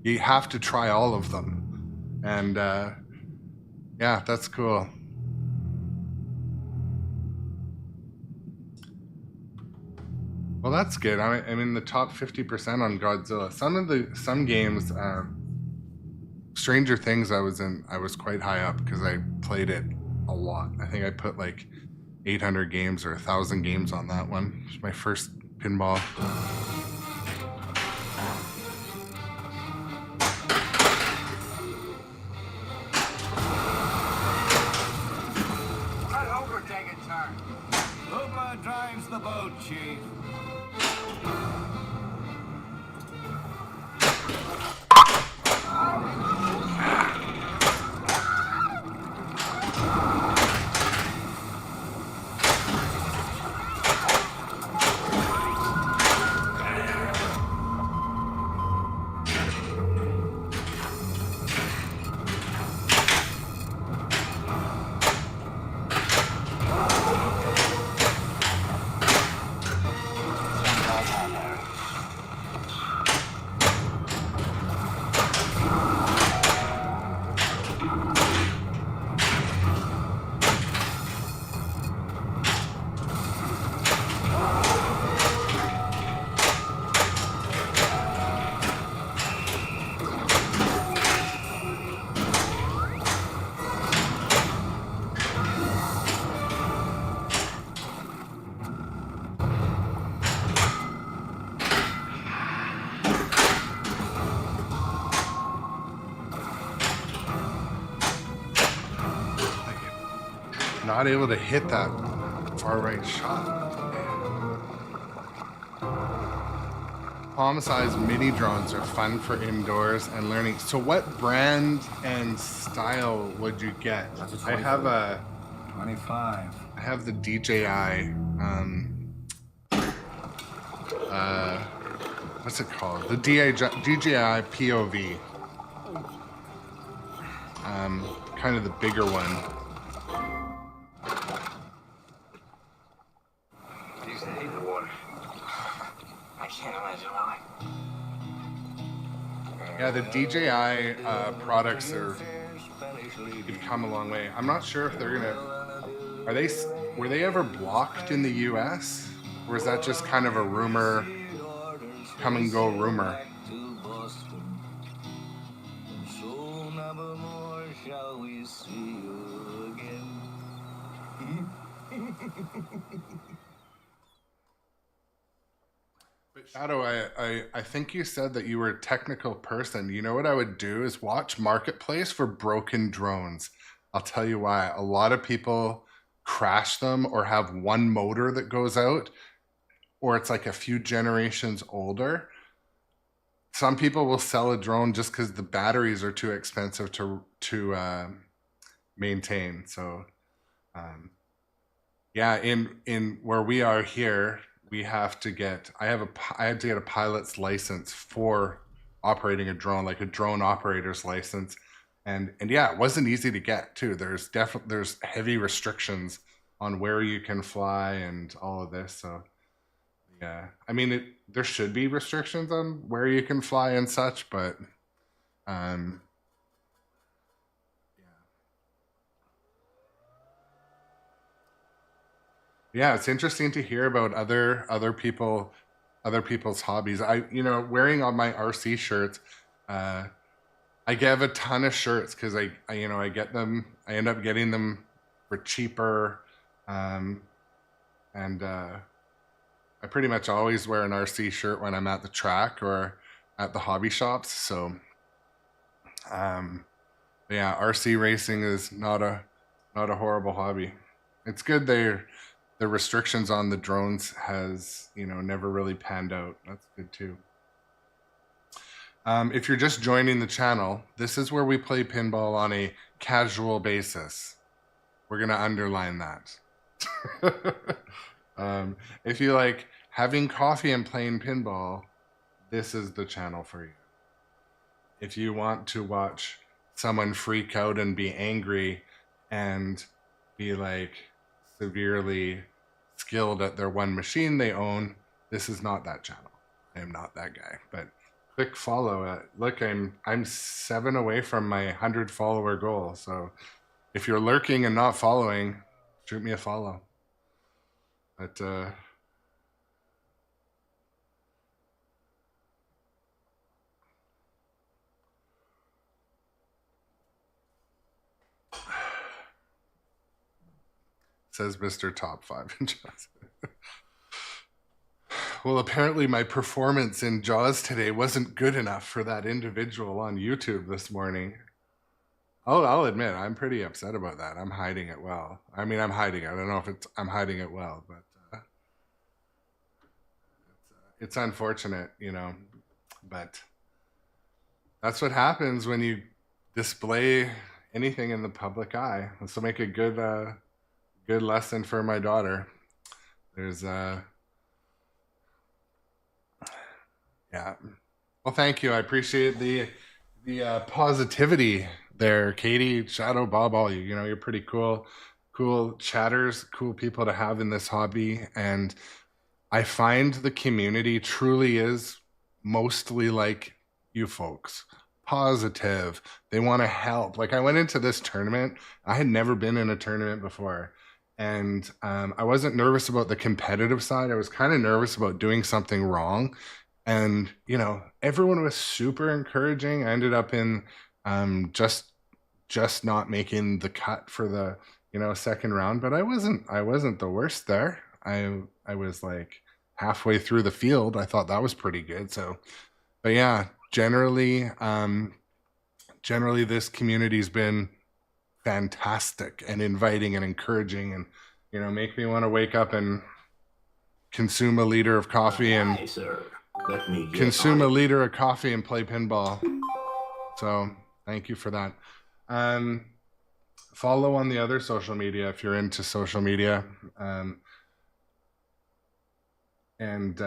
You have to try all of them, and yeah, that's cool. Well, that's good. I'm in the top 50% on Godzilla. Some games, Stranger Things, I was quite high up because I played it a lot. I think I put like 800 games or 1,000 games on that one. It was my first pinball. Let Hooper take a turn. Hooper drives the boat, Chief. not able to hit that far right shot. Palm-sized mini drones are fun for indoors and learning. So what brand and style would you get? I have 25. I have the DJI, what's it called? The DJI POV. Kind of the bigger one. I used to hate the water. I can't imagine why. Yeah, the DJI products have come a long way. I'm not sure if they're gonna. Were they ever blocked in the U.S. or is that just kind of a rumor, come and go rumor? But Shadow, I think you said that you were a technical person. You know what I would do is watch Marketplace for broken drones. I'll tell you why. A lot of people crash them or have one motor that goes out, or it's like a few generations older. Some people will sell a drone just because the batteries are too expensive to maintain. So yeah, in where we are here, we have to get, I had to get a pilot's license for operating a drone, like a drone operator's license. And yeah, it wasn't easy to get too. There's heavy restrictions on where you can fly and all of this. So yeah, I mean, there should be restrictions on where you can fly and such, but yeah, it's interesting to hear about other people's hobbies. Wearing on my RC shirts, I give a ton of shirts because I get them. I end up getting them for cheaper, and I pretty much always wear an RC shirt when I'm at the track or at the hobby shops. So, yeah, RC racing is not a horrible hobby. It's good. The restrictions on the drones has never really panned out. That's good too. If you're just joining the channel, this is where we play pinball on a casual basis. We're going to underline that. If you like having coffee and playing pinball, this is the channel for you. If you want to watch someone freak out and be angry and be like severely skilled at their one machine they own, this is not that channel. I am not that guy, but click follow. Look, I'm 7 away from my 100 follower goal. So if you're lurking and not following, shoot me a follow. But says Mr. Top 5 in Jaws. Well, apparently my performance in Jaws today wasn't good enough for that individual on YouTube this morning. I'll admit, I'm pretty upset about that. I'm hiding it well. I mean, I'm hiding it. I don't know if I'm hiding it well, but it's unfortunate, but that's what happens when you display anything in the public eye. This will make a good lesson for my daughter. There's yeah. Well, thank you. I appreciate the positivity there, Katie, Shadow, Bob, all you. You're pretty cool chatters, cool people to have in this hobby. And I find the community truly is mostly like you folks. Positive. They want to help. Like I went into this tournament. I had never been in a tournament before. And I wasn't nervous about the competitive side. I was kind of nervous about doing something wrong. And, everyone was super encouraging. I ended up in just not making the cut for the, second round, but I wasn't the worst there. I was like halfway through the field. I thought that was pretty good. So, but yeah, generally this community's been fantastic and inviting and encouraging, and you know, make me want to wake up and consume a liter of coffee and Hi, sir. Let me get consume on a liter of coffee and play pinball. So thank you for that. Follow on the other social media if you're into social media, and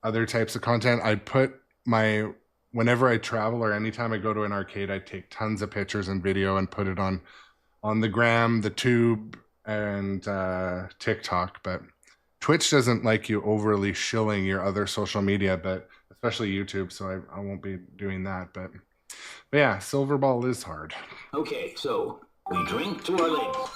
other types of content. I put whenever I travel or anytime I go to an arcade, I take tons of pictures and video and put it on the gram, the tube, and TikTok. But Twitch doesn't like you overly shilling your other social media, but especially YouTube, so I won't be doing that. But yeah, silver ball is hard. Okay, so we drink to our ladies.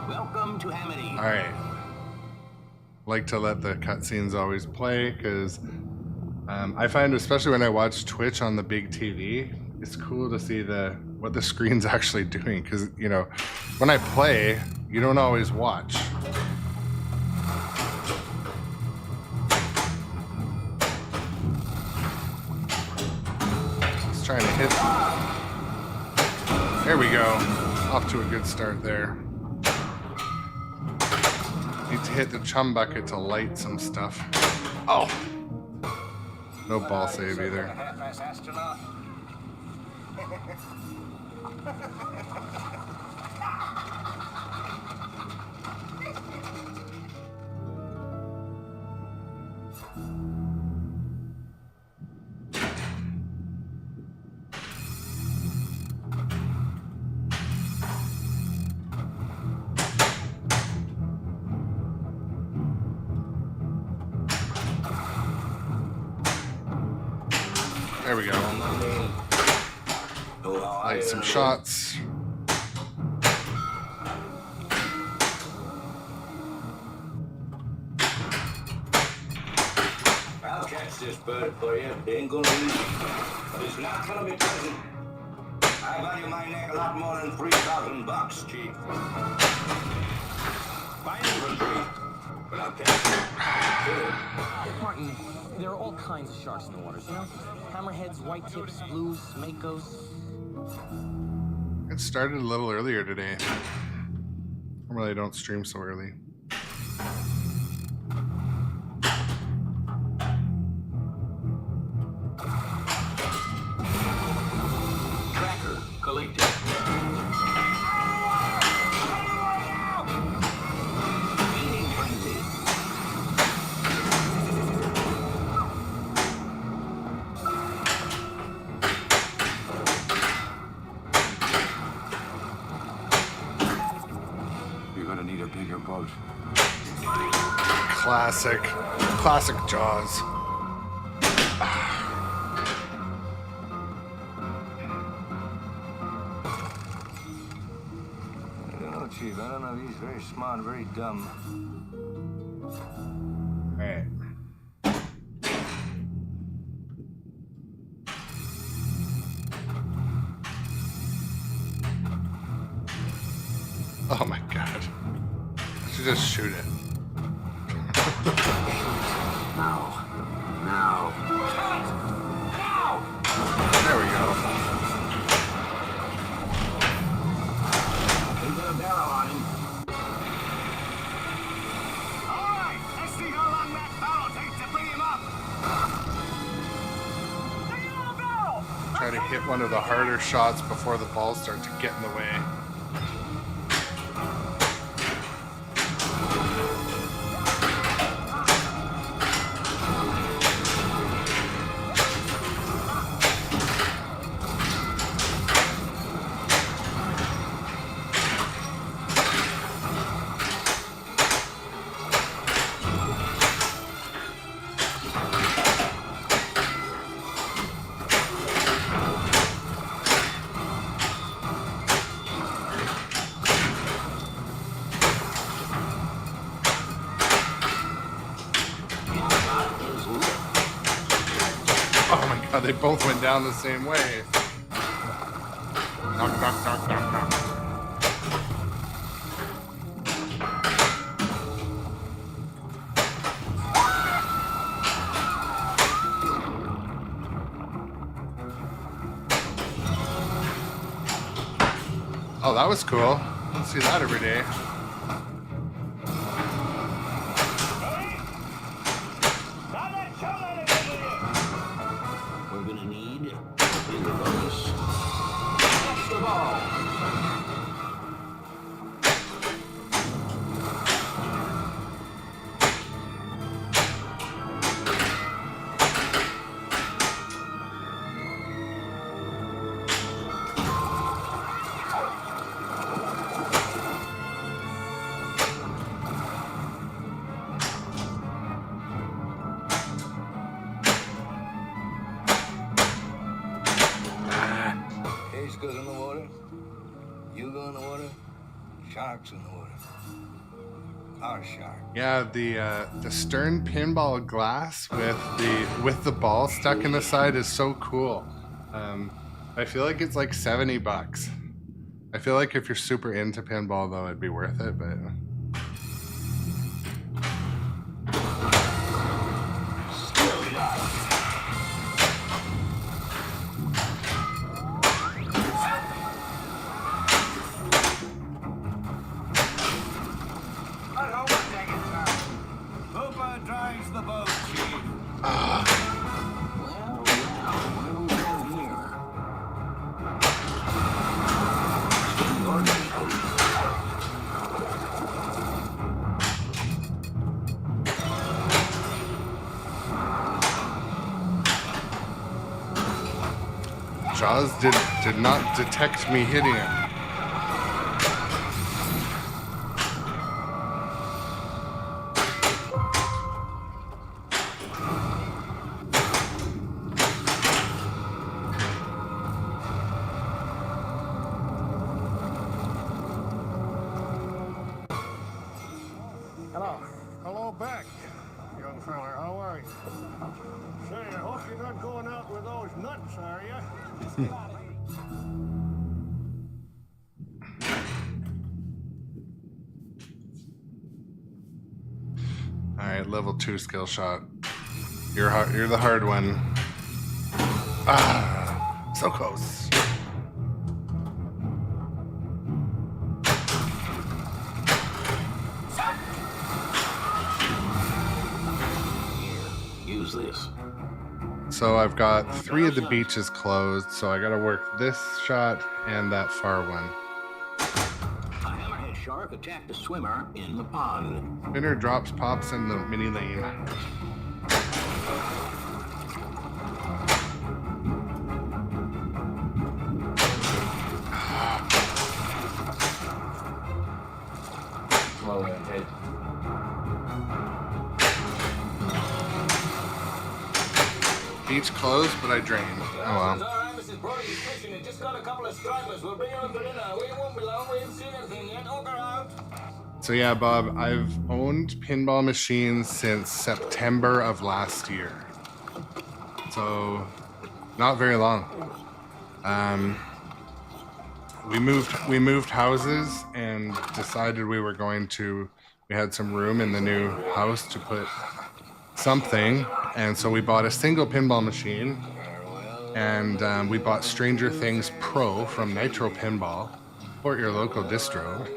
Welcome to Amity. All right. Like to let the cutscenes always play because I find, especially when I watch Twitch on the big TV, it's cool to see what the screen's actually doing. Because you know, when I play, you don't always watch. Just trying to hit. There we go. Off to a good start there. Need to hit the chum bucket to light some stuff. Oh! No ball save either. Half-ass astronaut. There we go. Light some shots. I'll catch this bird for you. It ain't gonna be easy, but it's not gonna be pleasant. I value my neck a lot more than $3,000, Chief. My infantry, but I'll catch it. Martin, there are all kinds of sharks in the waters, you know? Hammerheads, white tips, blues, makos. It started a little earlier today. Normally I don't stream so early. Tracker collected. Feeding frenzy. You're gonna need a bigger boat. Classic Jaws. I don't know, Chief. I don't know. He's very smart, very dumb. All right. Oh my god. I should just shoot it. Now. There we go. They got a barrel on him. All right, let's see how long that barrel takes to bring him up. Try to hit one of the harder shots before the balls start to get in the way. how they both went down the same way. Knock, knock, knock, knock, knock. Oh, that was cool. Don't see that every day. We're gonna need a bigger bonus. Catch the ball. Case goes in the water. You go in the water. Shark's in the water. Our shark. Yeah, the stern pinball glass with the ball stuck in the side is so cool. I feel like it's like $70. I feel like if you're super into pinball though, it'd be worth it, but Hope I drives the boat, Chief. Well, what do we have here? Jaws did not detect me hitting it. Hello back, young feller. How are you? Say, I hope you're not going out with those nuts, are you? All right, level 2 skill shot. You're the hard one. Ah, so close. Use this. So I've got 3 of the beaches closed, so I gotta work this shot and that far one. A hammerhead shark attacked a swimmer in the pond. Spinner drops pops in the mini lane. Slow ahead. Beach closed, but I drained. Oh well. All right, Mrs. Brody's fishing. It just got a couple of stripers. We'll bring you in for dinner. We won't be long. We haven't seen anything yet. Over out. So yeah, Bob, I've owned pinball machines since September of last year. So not very long. We moved houses and decided we had some room in the new house to put something, and so we bought a single pinball machine, and we bought Stranger Things Pro from nitropinball, support your local distro.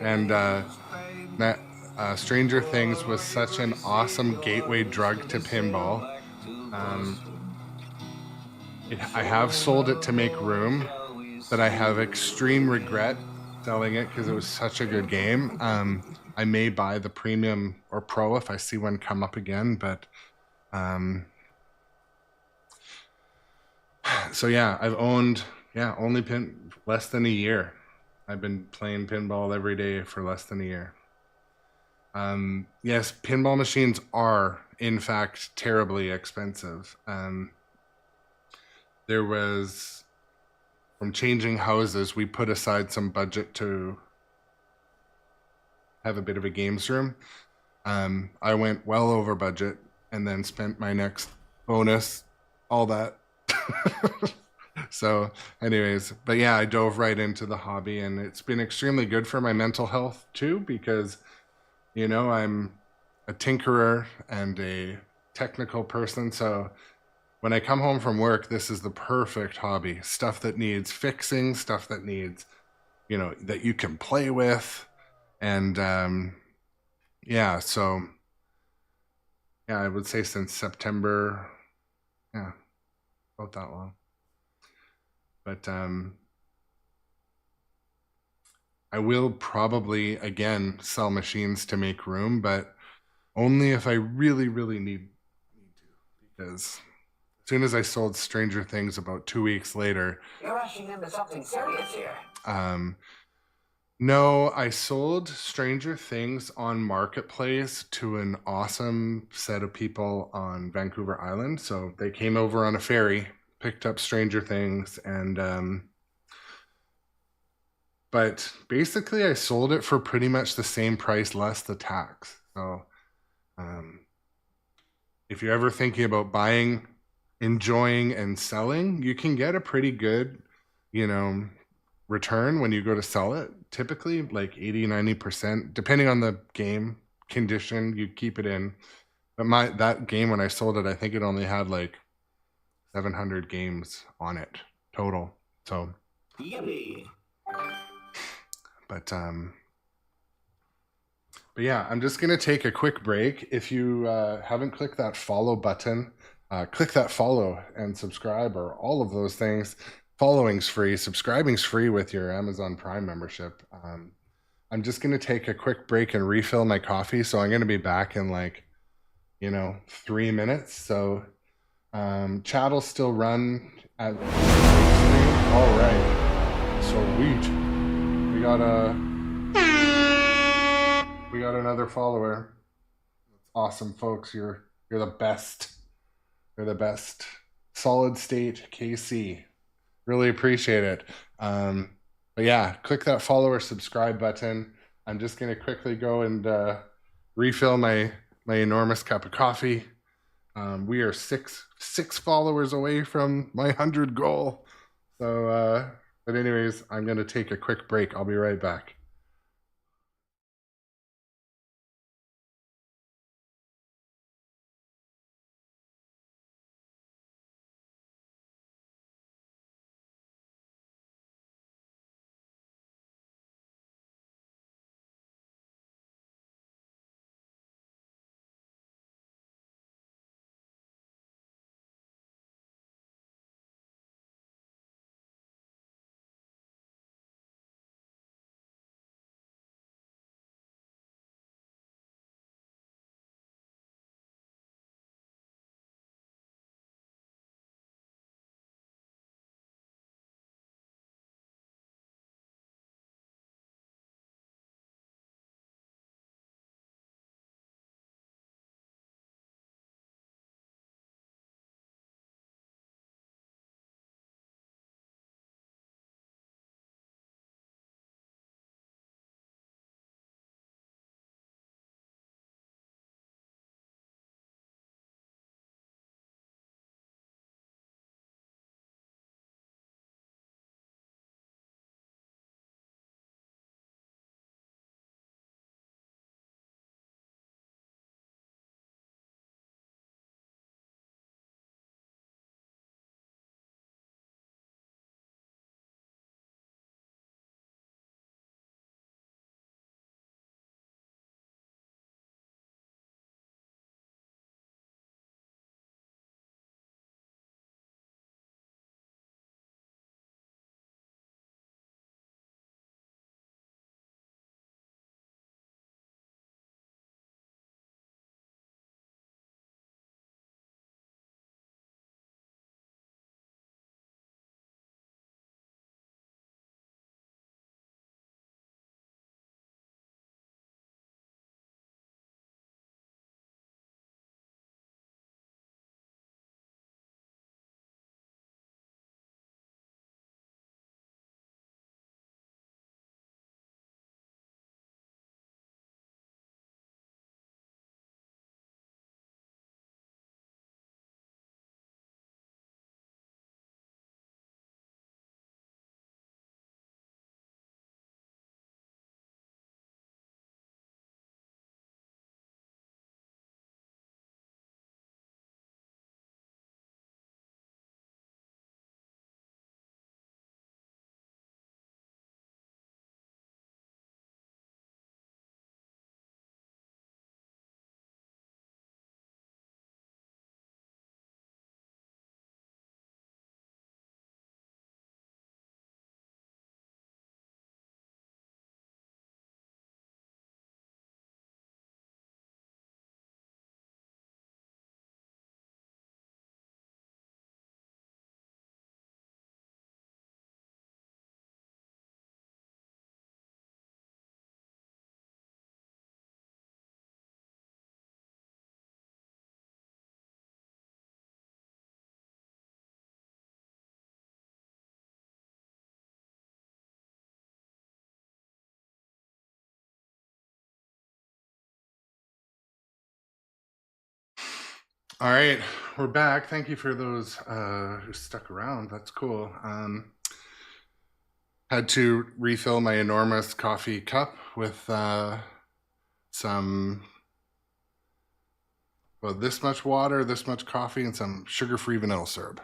And that Stranger Things was such an awesome gateway drug to pinball. I have sold it to make room, but I have extreme regret selling it because it was such a good game. I may buy the premium or pro if I see one come up again, but so yeah, I've owned only less than a year. I've been playing pinball every day for less than a year. Yes, pinball machines are in fact terribly expensive. There was, from changing houses, we put aside some budget to have a bit of a games room. I went well over budget and then spent my next bonus all that. So, anyways, but yeah, I dove right into the hobby, and it's been extremely good for my mental health too, because, you know, I'm a tinkerer and a technical person. So when I come home from work, this is the perfect hobby. Stuff that needs fixing, stuff that needs, you know, that you can play with. And yeah, so yeah, I would say since September, yeah, about that long. But I will probably again sell machines to make room, but only if I really, really need to. Because as soon as I sold Stranger Things about 2 weeks later, You're rushing into something serious here. No, I sold Stranger Things on Marketplace to an awesome set of people on Vancouver Island. So they came over on a ferry, picked up Stranger Things, and but basically I sold it for pretty much the same price less the tax. So um, if you're ever thinking about buying, enjoying, and selling, you can get a pretty good, you know, return when you go to sell it. Typically like 80-90%, depending on the game condition you keep it in. But that game, when I sold it, I think it only had like 700 games on it total. So Yippee. but yeah, I'm just gonna take a quick break. If you haven't clicked that follow button, click that follow and subscribe, or all of those things. Following's free, subscribing's free with your Amazon Prime membership. I'm just gonna take a quick break and refill my coffee, so I'm gonna be back in like, 3 minutes. So chat will still run at all right. Sweet. We got another follower. That's awesome, folks. You're the best. You're the best. Solid State KC. Really appreciate it. But yeah, click that follow or subscribe button. I'm just gonna quickly go and refill my enormous cup of coffee. We are six followers away from my 100 goal. So, but anyways, I'm gonna take a quick break. I'll be right back. All right, we're back. Thank you for those who stuck around. That's cool. Had to refill my enormous coffee cup with some, well, this much water, this much coffee, and some sugar-free vanilla syrup.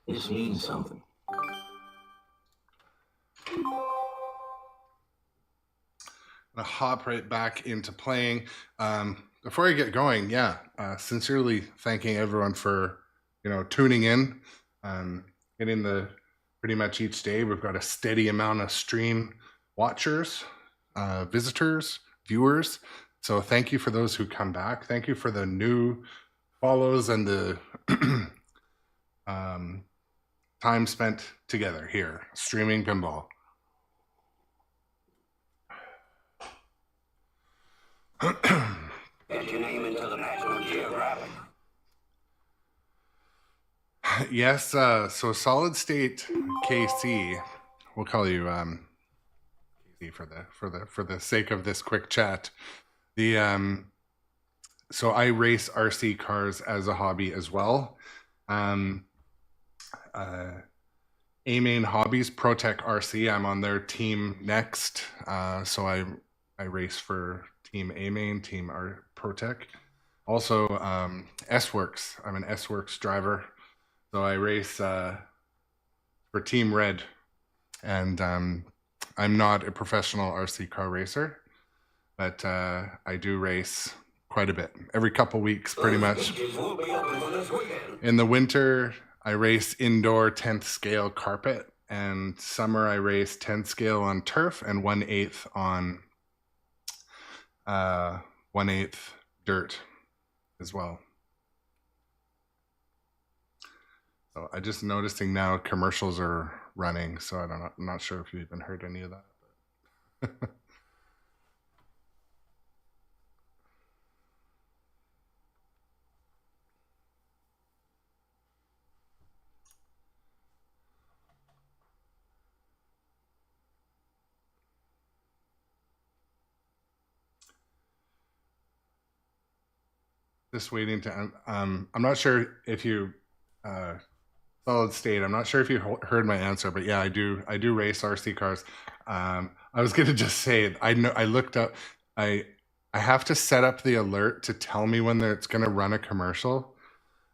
This means something. I'll hop right back into playing. Before I get going, sincerely thanking everyone for, tuning in, getting the pretty much each day. We've got a steady amount of stream watchers, visitors, viewers. So thank you for those who come back. Thank you for the new follows and the time spent together here, streaming pinball. Get your name into the National Geographic. Yes, so Solid State KC, we'll call you KC for the sake of this quick chat. So I race RC cars as a hobby as well. A-Main Hobbies, ProTech RC, I'm on their team next. So I race for Team A-Main, Team ProTech. Also, S-Works, I'm an S-Works driver. So I race for Team Red, and I'm not a professional RC car racer, but I do race quite a bit, every couple weeks pretty much. In the winter, I race indoor 10th scale carpet, and summer I race 10th scale on turf and 1/8 on 1/8 dirt as well. So I just noticing now commercials are running, so I'm not sure if you even heard any of that. But just waiting to I'm not sure if you Solid State, I'm not sure if you heard my answer, but yeah, I do race RC cars. I was gonna just say, I looked up, I have to set up the alert to tell me when it's gonna run a commercial,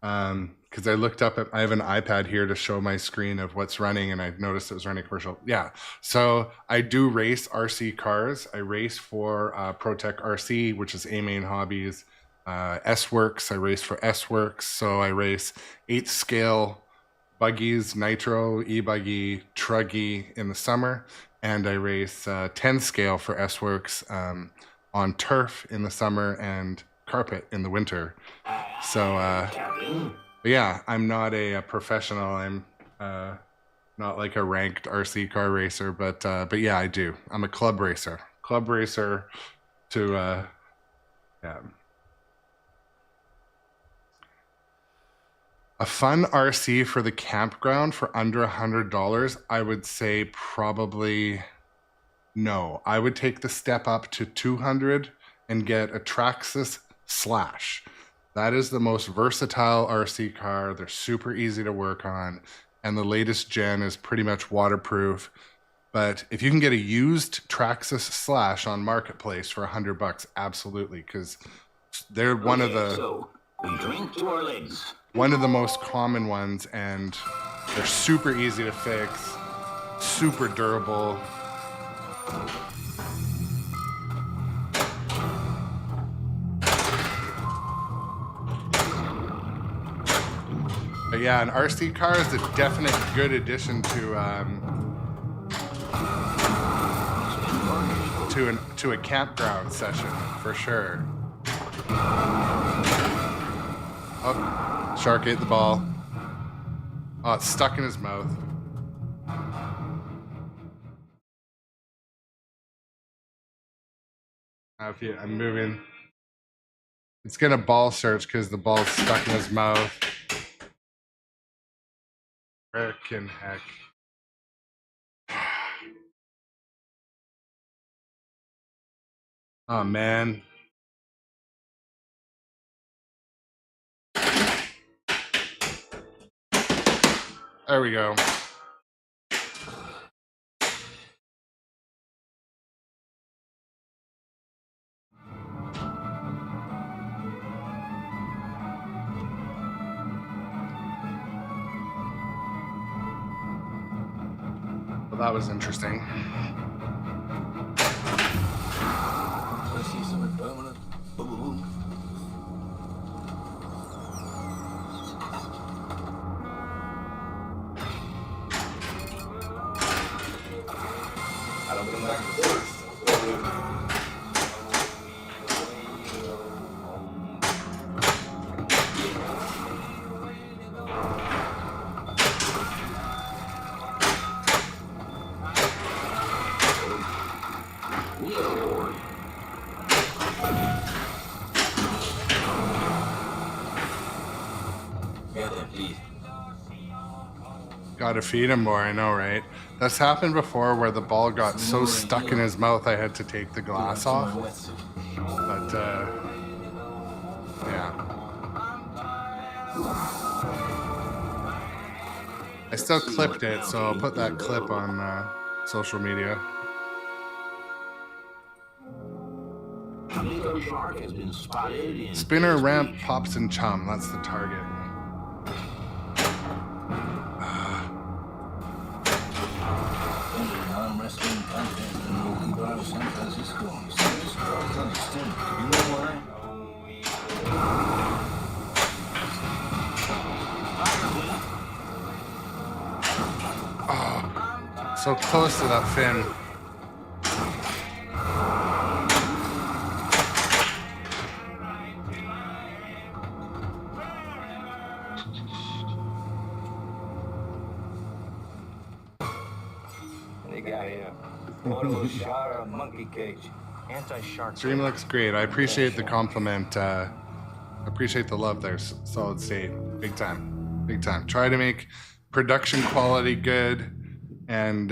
because I looked up, I have an iPad here to show my screen of what's running, and I noticed it was running a commercial. Yeah, so I do race RC cars. I race for ProTech RC, which is A-Main Hobbies. S-Works, I race for S-Works, so I race 8th scale buggies, nitro, e-buggy, truggy in the summer, and I race 10 scale for S-Works on turf in the summer and carpet in the winter. So yeah, I'm not a professional. I'm not like a ranked RC car racer, but yeah, I do. I'm a club racer to yeah. A fun RC for the campground for under $100, I would say probably no. I would take the step up to 200 and get a Traxxas Slash. That is the most versatile RC car. They're super easy to work on, and the latest gen is pretty much waterproof. But if you can get a used Traxxas Slash on Marketplace for $100, absolutely, because they're one of the... So we drink to our legs. One of the most common ones, and they're super easy to fix, super durable. But yeah, an RC car is a definite good addition to a campground session for sure. Oh, shark ate the ball. Oh, it's stuck in his mouth. I'm moving. It's gonna ball search because the ball's stuck in his mouth. Frickin' heck. Oh man. There we go. Well, that was interesting. I see something permanent. Boom, boom, boom. I don't come back first. Gotta feed him more, I know, right? That's happened before where the ball got so stuck in his mouth I had to take the glass off. But, yeah. I still clipped it, so I'll put that clip on social media. Spinner, ramp, pops, and chum. That's the target. Arm wrestling contest in the bar of San Francisco. You know why? Oh, so close to that fin. They got here. Auto shot or monkey cage. Anti-shark. Stream looks great. I appreciate the compliment. Appreciate the love there, Solid State. Big time. Big time. Try to make production quality good and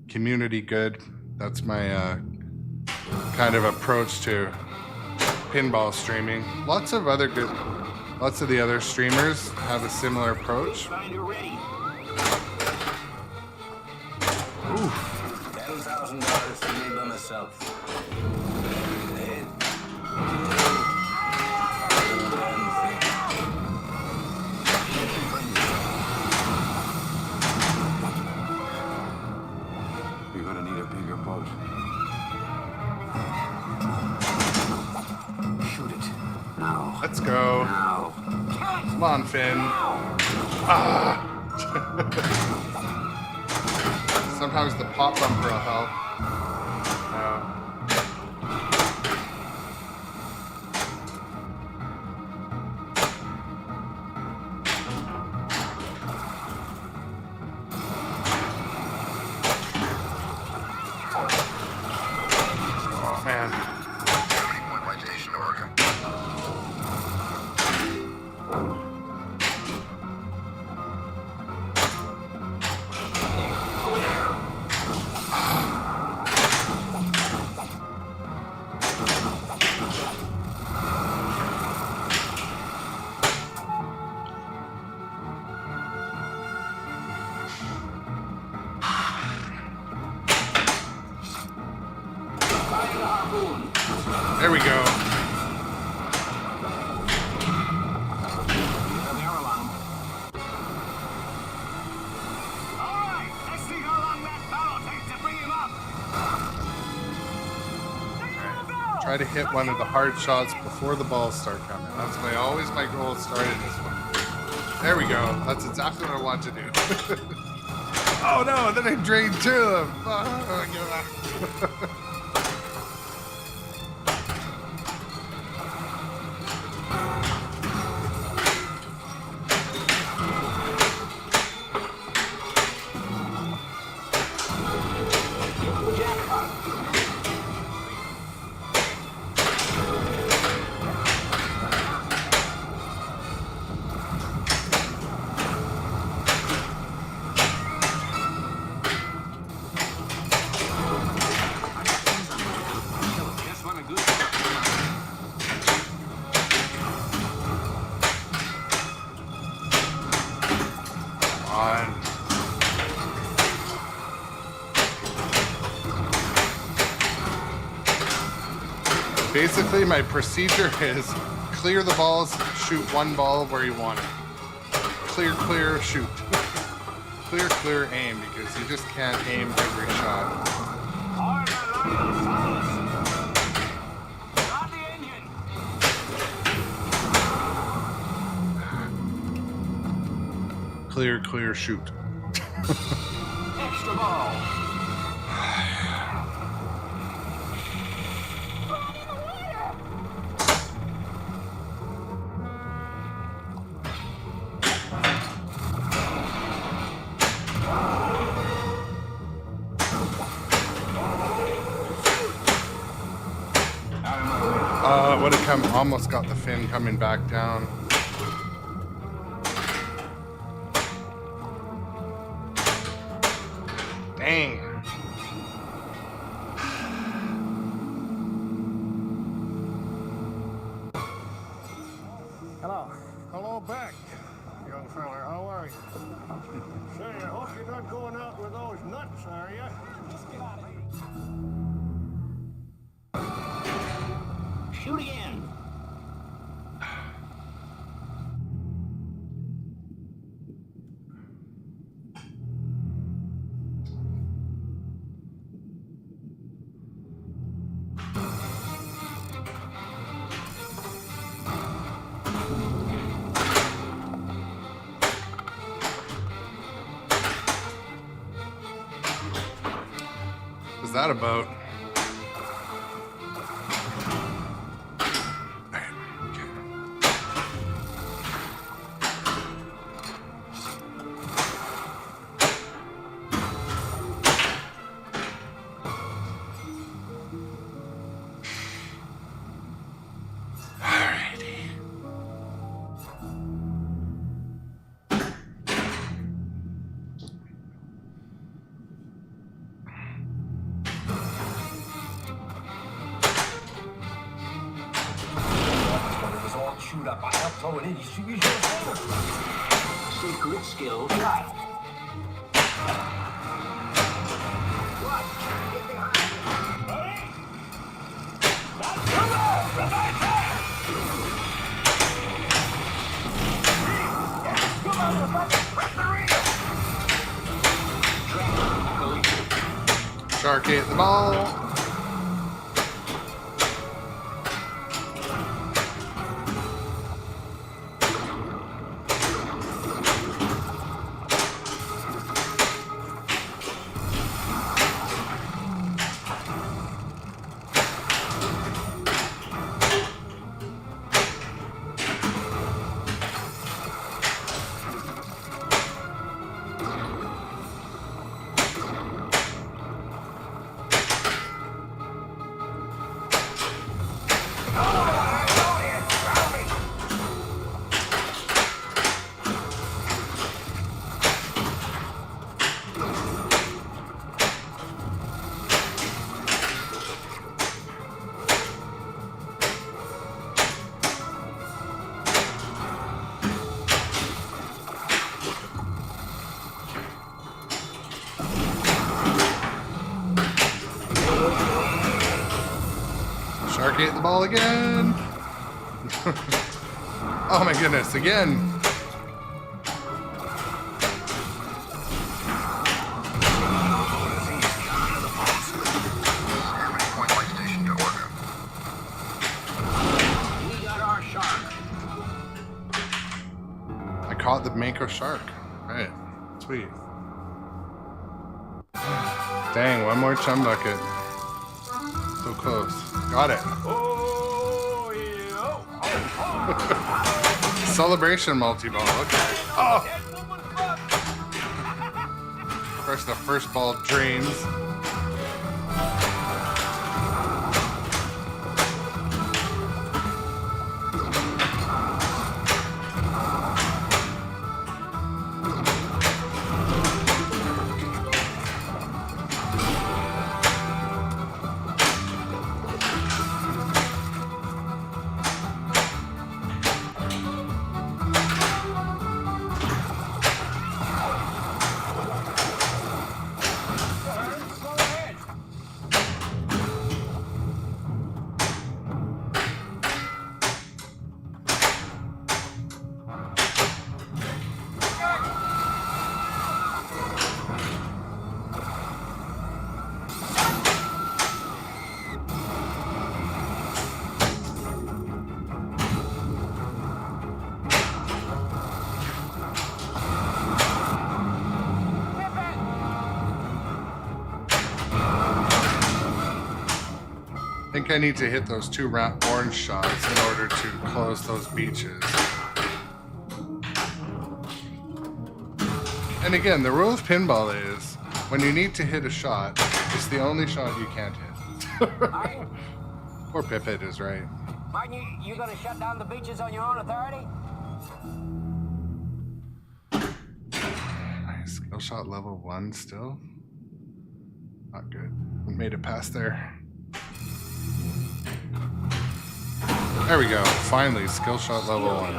community good. That's my kind of approach to pinball streaming. Lots of the other streamers have a similar approach. Ooh. $10,000 to me by myself. You're gonna need a bigger boat. Shoot it. Now. Let's go. Now. Come on, Finn. Ah. Sometimes the pop bumper will help. Oh, man. Point light station to Oregon. There we go. Try to hit one of the hard shots before the balls start coming. That's always my goal starting this one. There we go. That's exactly what I want to do. Oh no, then I drained two of them. Oh, Basically, my procedure is clear the balls, shoot one ball where you want it. Clear, clear, shoot. Clear, clear, aim, because you just can't aim every shot. Clear, clear, shoot. Extra ball. Would have come, almost got the fin coming back down. Dang. Hello. Hello back, young feller. How are you? Say, I hope you're not going out with those nuts, are you? Shoot again. What's that about? Shoot up. I helped throw it in. You should use your fingers. Secret skill shot. What? Get behind me. Ready? That's too bad. Right there. Come on, the Shark ate the ball. Shark ate the ball again. Oh my goodness, again. Point light station to Orca. We got our shark. I caught the mako shark. Right, sweet. Dang, one more chum bucket. So close. Got it. Oh, yeah. Celebration multi-ball. Okay. Oh! Of course, the first ball drains. think I need to hit those 2 orange shots in order to close those beaches. And again, the rule of pinball is when you need to hit a shot, it's the only shot you can't hit. Poor Pipit is right. Martin, you gonna shut down the beaches on your own authority? Nice. Skill shot level 1 still. Not good. Made it past there. There we go. Finally, skill shot level 1.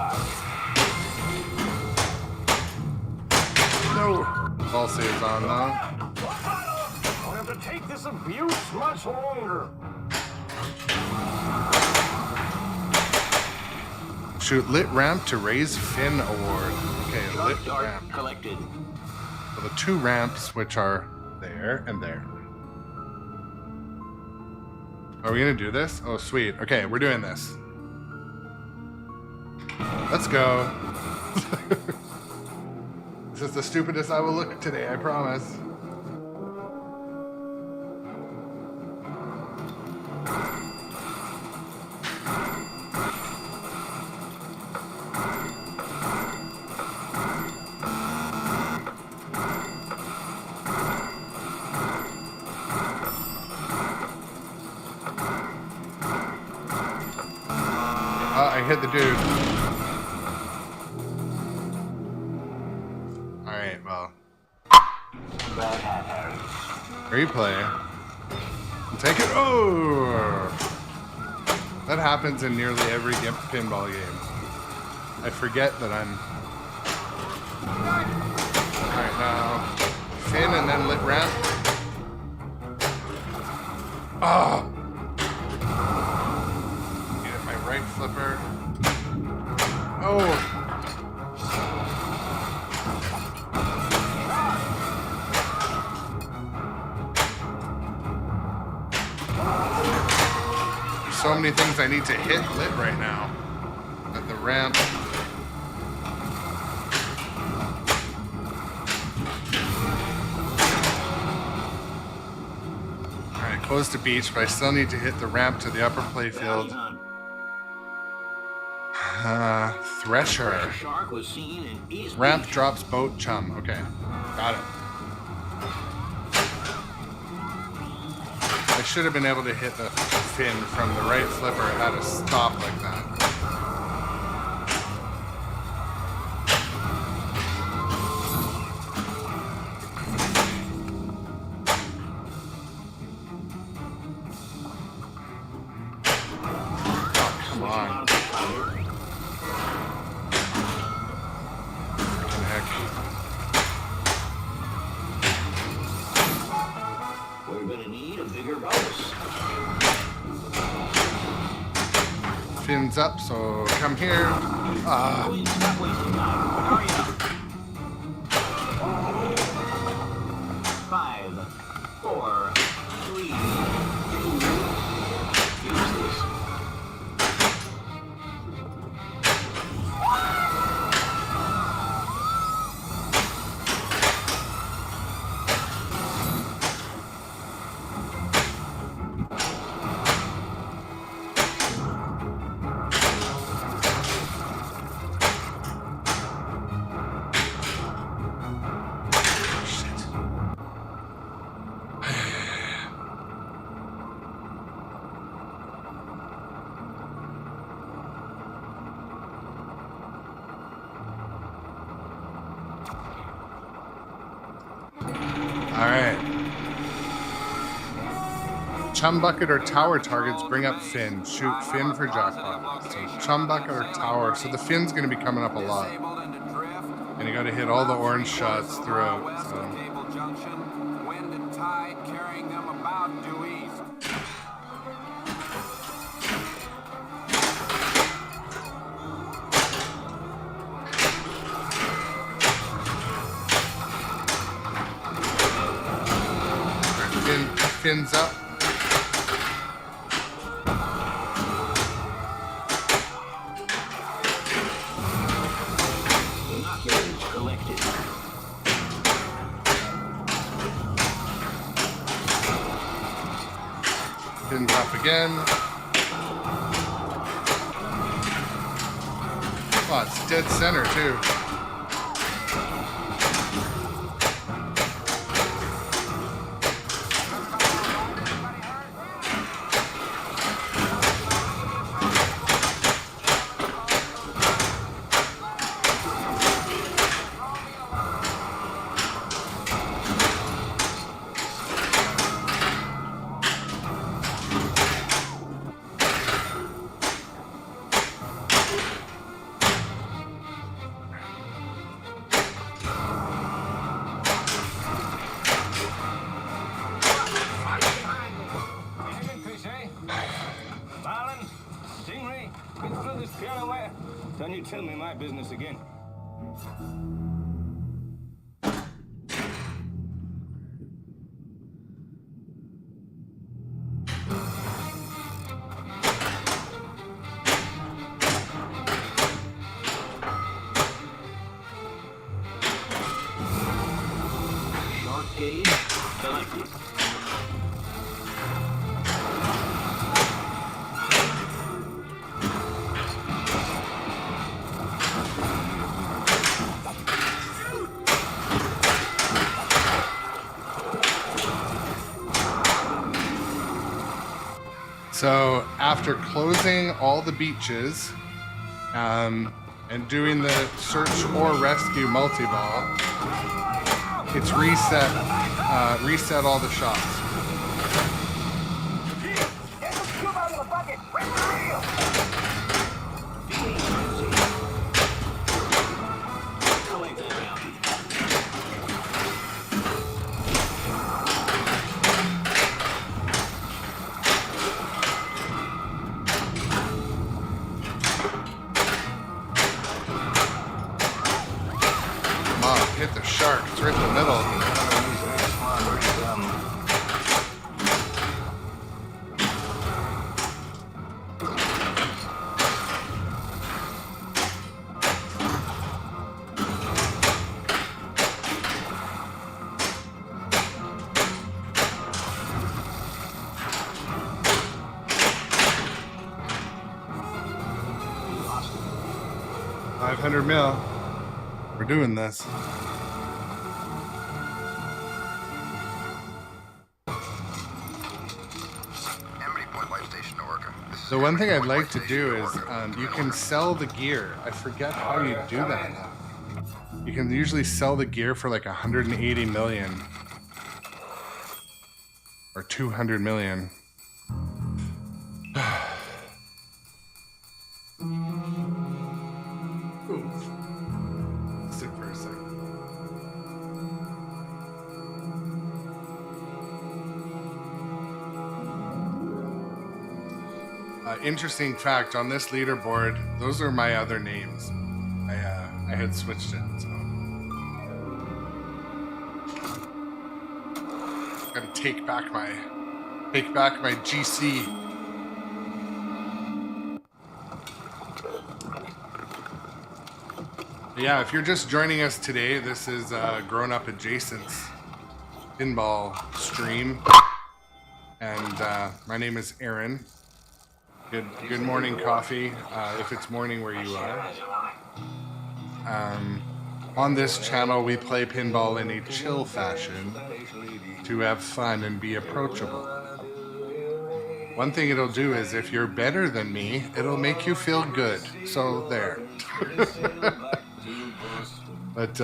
No. Ball saves on though. I'll have to take this abuse much longer. Shoot lit ramp to raise fin award. Okay, lit ramp. Collected. So the 2 ramps, which are there and there. Are we gonna do this? Oh, sweet. Okay, we're doing this. Let's go. This is the stupidest I will look today, I promise. I hit the dude. Alright, well. Replay. Take it. Oh! That happens in nearly every pinball game. I forget that I'm... Alright, now. Fin and then lit ramp. Oh! Right flipper. Oh! There's so many things I need to hit lit right now. At the ramp. Alright, close to beach, but I still need to hit the ramp to the upper playfield. Thresher. Ramp drops boat chum. Okay. Got it. I should have been able to hit the fin from the right flipper at a stop like that. Oh, come on. Fins up, so come here. Ah. 5, 4, 3, 2, use this. Alright. Chum bucket or tower targets bring up fin. Shoot fin for jackpot. So chum bucket or tower. So the fin's going to be coming up a lot. And you got to hit all the orange shots throughout. So. Fins up. Collected. Fins up again. Oh, it's dead center too. Don't you tell me my business again. Arcade. So after closing all the beaches and doing the search or rescue multi-ball, it's reset all the shots. Hit the shark. It's right in the middle. 500 mil. We're doing this. So one thing I'd like to do is you can sell the gear. I forget how you do that. You can usually sell the gear for like 180 million or 200 million. Sit for a second. Interesting fact, on this leaderboard, those are my other names. I had switched it, so gotta take back my GC. Yeah, if you're just joining us today, this is Grown Up Adjacent's pinball stream, and my name is Aaron. Good morning, coffee, if it's morning where you are. On this channel, we play pinball in a chill fashion to have fun and be approachable. One thing it'll do is if you're better than me, it'll make you feel good. So there. But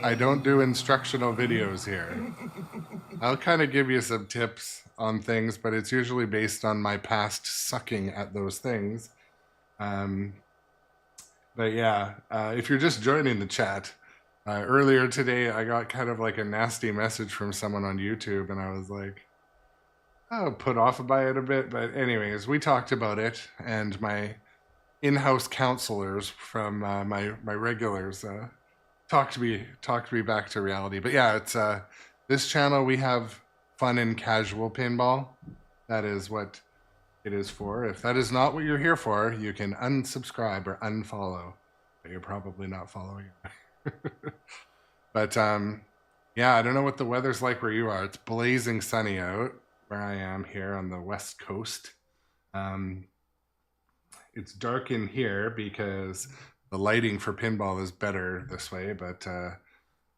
I don't do instructional videos here. I'll kind of give you some tips on things, but it's usually based on my past sucking at those things. But yeah, if you're just joining the chat, earlier today I got kind of like a nasty message from someone on YouTube, and I was like, oh, put off by it a bit. But anyways, we talked about it, and my in-house counselors from my regulars talked me back to reality. But yeah, it's this channel, we have fun and casual pinball. That is what it is for. If that is not what you're here for, you can unsubscribe or unfollow. But you're probably not following. But Yeah, I don't know what the weather's like where you are. It's blazing sunny out where I am here on the West Coast. It's dark in here because the lighting for pinball is better this way, but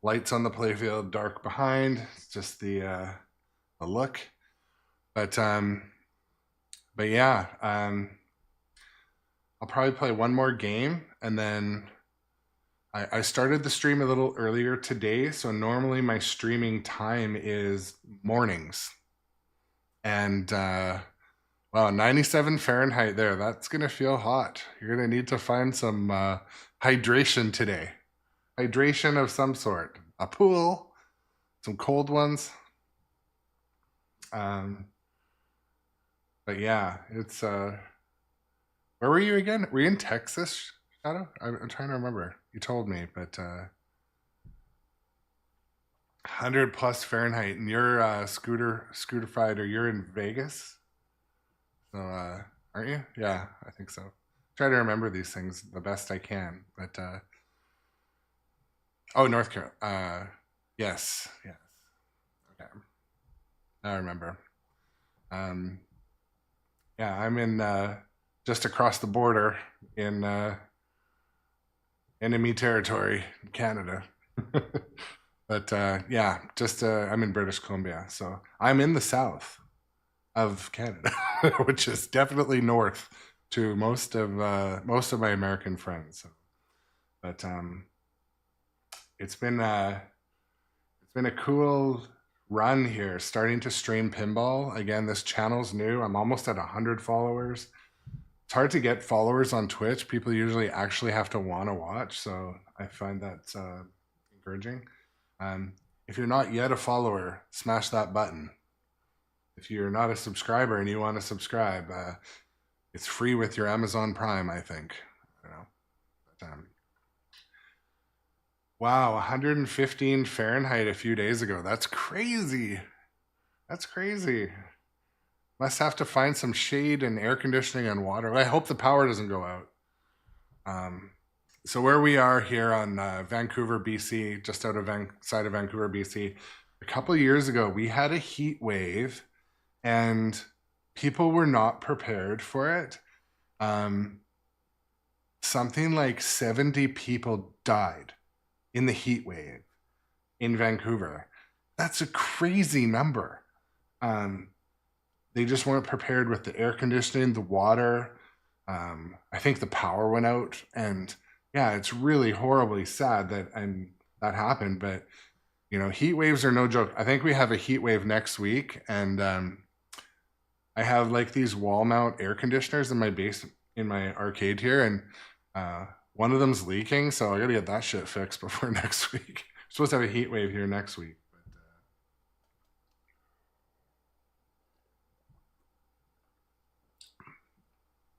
lights on the playfield, dark behind. It's just the look. But yeah, I'll probably play one more game, and then I started the stream a little earlier today. So normally my streaming time is mornings, and wow, 97 Fahrenheit there. That's going to feel hot. You're going to need to find some hydration today. Hydration of some sort. A pool, some cold ones. But yeah, it's... where were you again? Were you in Texas, Shadow? I'm trying to remember. You told me, but... 100 plus Fahrenheit. And you're Scooter Fighter, you're in Vegas? So, aren't you? Yeah, I think so. Try to remember these things the best I can. But, oh, North Carolina. Yes. Okay. I remember. Yeah, I'm in just across the border in enemy territory, Canada. But yeah, just I'm in British Columbia, so I'm in the south of Canada, which is definitely north to most of my American friends. So, but it's been a cool run here, starting to stream pinball again. This channel's new. I'm almost at 100 followers. It's hard to get followers on Twitch. People usually actually have to want to watch, so I find that encouraging. If you're not yet a follower, smash that button. If you're not a subscriber and you want to subscribe, it's free with your Amazon Prime, I think. I don't know. But, wow, 115 Fahrenheit a few days ago. That's crazy. That's crazy. Must have to find some shade and air conditioning and water. I hope the power doesn't go out. So where we are here on Vancouver, BC, just outside of Vancouver, BC, a couple of years ago, we had a heat wave and people were not prepared for it. Something like 70 people died in the heat wave in Vancouver. That's a crazy number. They just weren't prepared with the air conditioning, the water. I think the power went out, and yeah, it's really horribly sad that that happened. But you know, heat waves are no joke. I think we have a heat wave next week, and I have like these wall mount air conditioners in my arcade here, and one of them's leaking, so I gotta get that shit fixed before next week. We're supposed to have a heat wave here next week.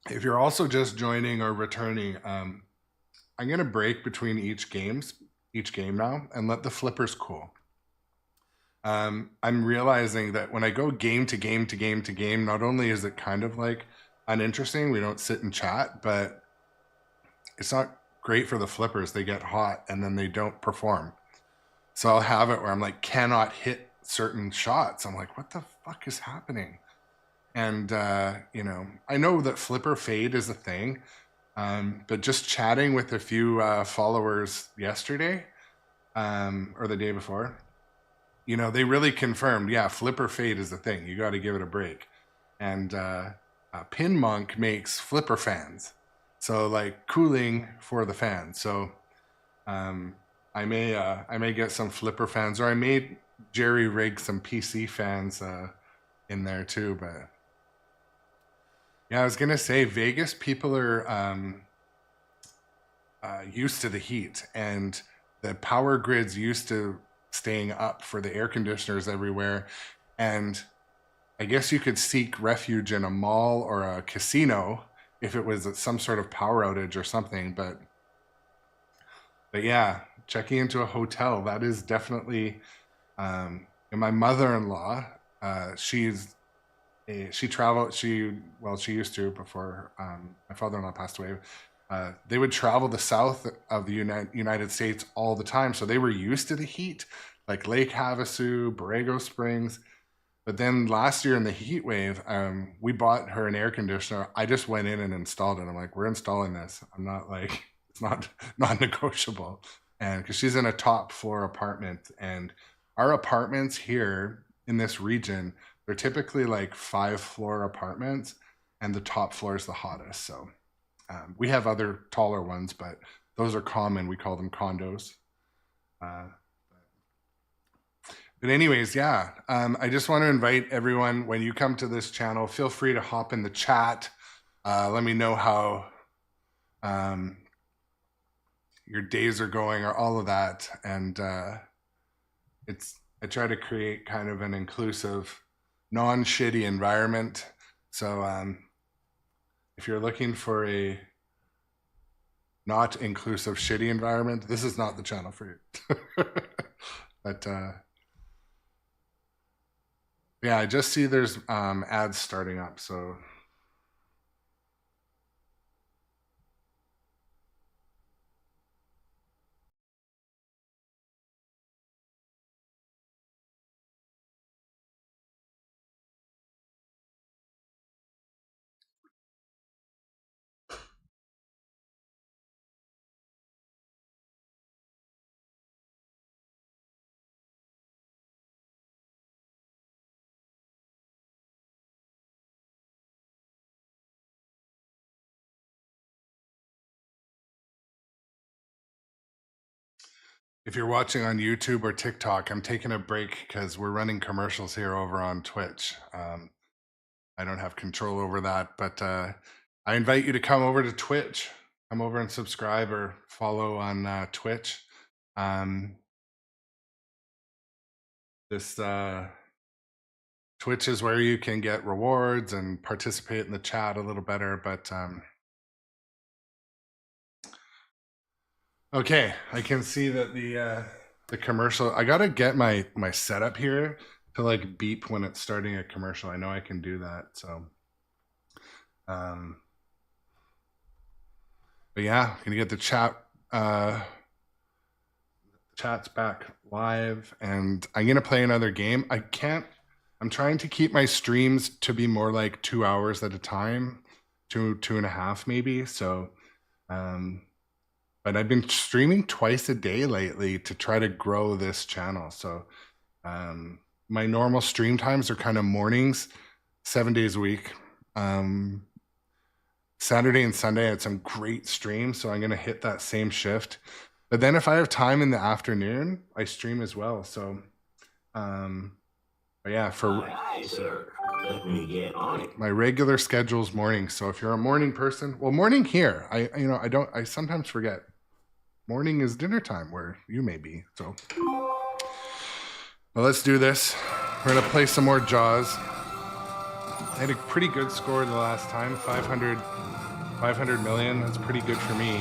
If you're also just joining or returning, I'm going to break between each game now and let the flippers cool. I'm realizing that when I go game to game to game to game, not only is it kind of like uninteresting, we don't sit and chat, but it's not great for the flippers. They get hot and then they don't perform. So I'll have it where I'm like, cannot hit certain shots. I'm like, what the fuck is happening? And, you know, I know that flipper fade is a thing, but just chatting with a few followers yesterday or the day before, you know, they really confirmed, yeah, flipper fade is a thing. You got to give it a break. And Pin Monk makes flipper fans. So like cooling for the fans. So I may get some flipper fans, or I may jerry rig some PC fans in there too, but yeah, I was gonna say Vegas people are used to the heat, and the power grid's used to staying up for the air conditioners everywhere, and I guess you could seek refuge in a mall or a casino if it was some sort of power outage or something, but yeah, checking into a hotel, that is definitely and my mother-in-law, she used to before my father-in-law passed away. They would travel the south of the United States all the time, so they were used to the heat. like Lake Havasu, Borrego Springs. But then last year in the heat wave, we bought her an air conditioner. I just went in and installed it. I'm like, we're installing this. I'm not like, it's not negotiable. And because she's in a top floor apartment, and our apartments here in this region, they're typically like 5-floor apartments, and the top floor is the hottest. So we have other taller ones, but those are common. We call them condos. But anyways, yeah, I just want to invite everyone, when you come to this channel, feel free to hop in the chat. Let me know how your days are going, or all of that. And I try to create kind of an inclusive, non-shitty environment. So if you're looking for a not inclusive, shitty environment, this is not the channel for you. But yeah, I just see there's ads starting up, so. If you're watching on YouTube or TikTok, I'm taking a break because we're running commercials here over on Twitch. I don't have control over that, but I invite you to come over to Twitch. Come over and subscribe or follow on Twitch. This Twitch is where you can get rewards and participate in the chat a little better, but okay, I can see that the commercial, I gotta get my setup here to like beep when it's starting a commercial. I know I can do that, so but yeah, gonna get the chat's back live, and I'm gonna play another game. I'm trying to keep my streams to be more like 2 hours at a time, 2.5 maybe. So but I've been streaming twice a day lately to try to grow this channel. So my normal stream times are kind of mornings, 7 days a week. Saturday and Sunday I had some great streams, so I'm going to hit that same shift. But then if I have time in the afternoon, I stream as well. So but yeah, for Aye, sir. Let me get on it. my regular schedule's morning. So if you're a morning person, well, morning here, I sometimes forget. Morning is dinner time where you may be. So well, let's do this. We're gonna play some more Jaws. I had a pretty good score the last time, 500 million. That's pretty good for me.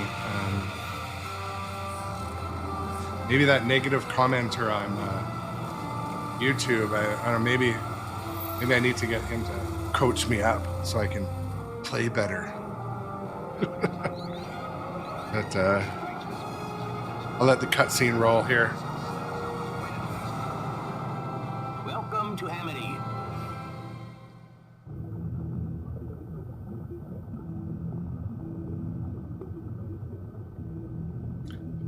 Maybe that negative commenter on YouTube, I don't know, maybe I need to get him to coach me up so I can play better. But I'll let the cutscene roll here. Welcome to Amity.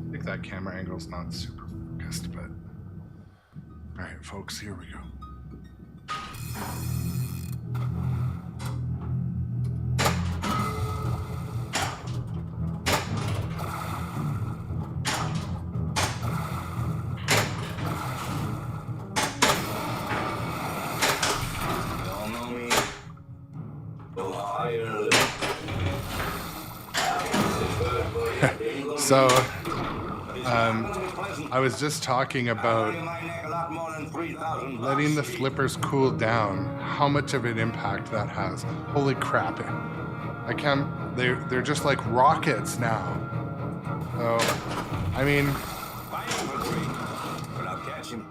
I think that camera angle's not super focused, but all right, folks, here we go. Y'all know me. Go higher. So I was just talking about letting the flippers cool down, how much of an impact that has. Holy crap. They're just like rockets now. So, I mean, But I'll catch him.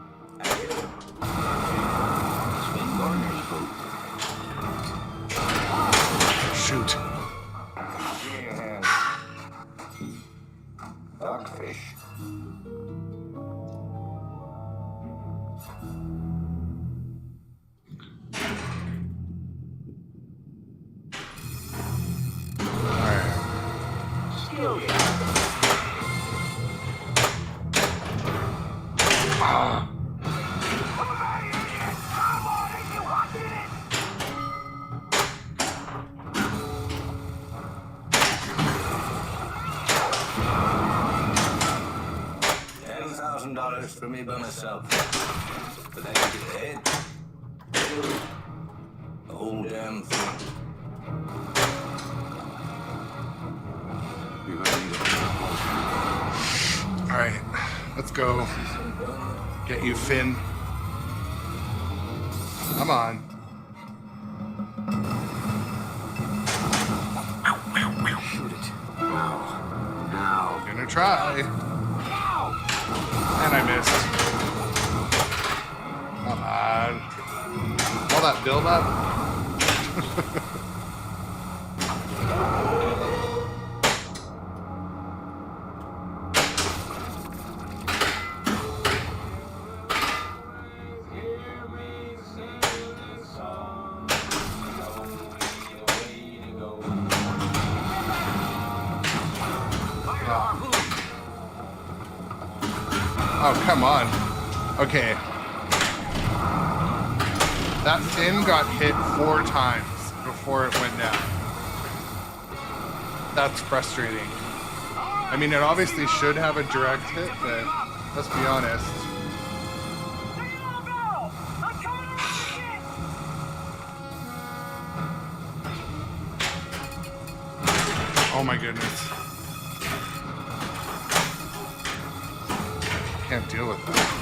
shoot. Give me your hand. Dogfish. $1,000 for me by myself. But I can get ahead. The whole damn thing. You're gonna need a bigger boat. All right, let's go. Get you, Finn. Come on. Shoot it. Now. Gonna try. And I missed. Come on. All that build up. Oh, come on. Okay. That fin got hit 4 times before it went down. That's frustrating. I mean, it obviously should have a direct hit, but let's be honest. Oh my goodness. Can't deal with that.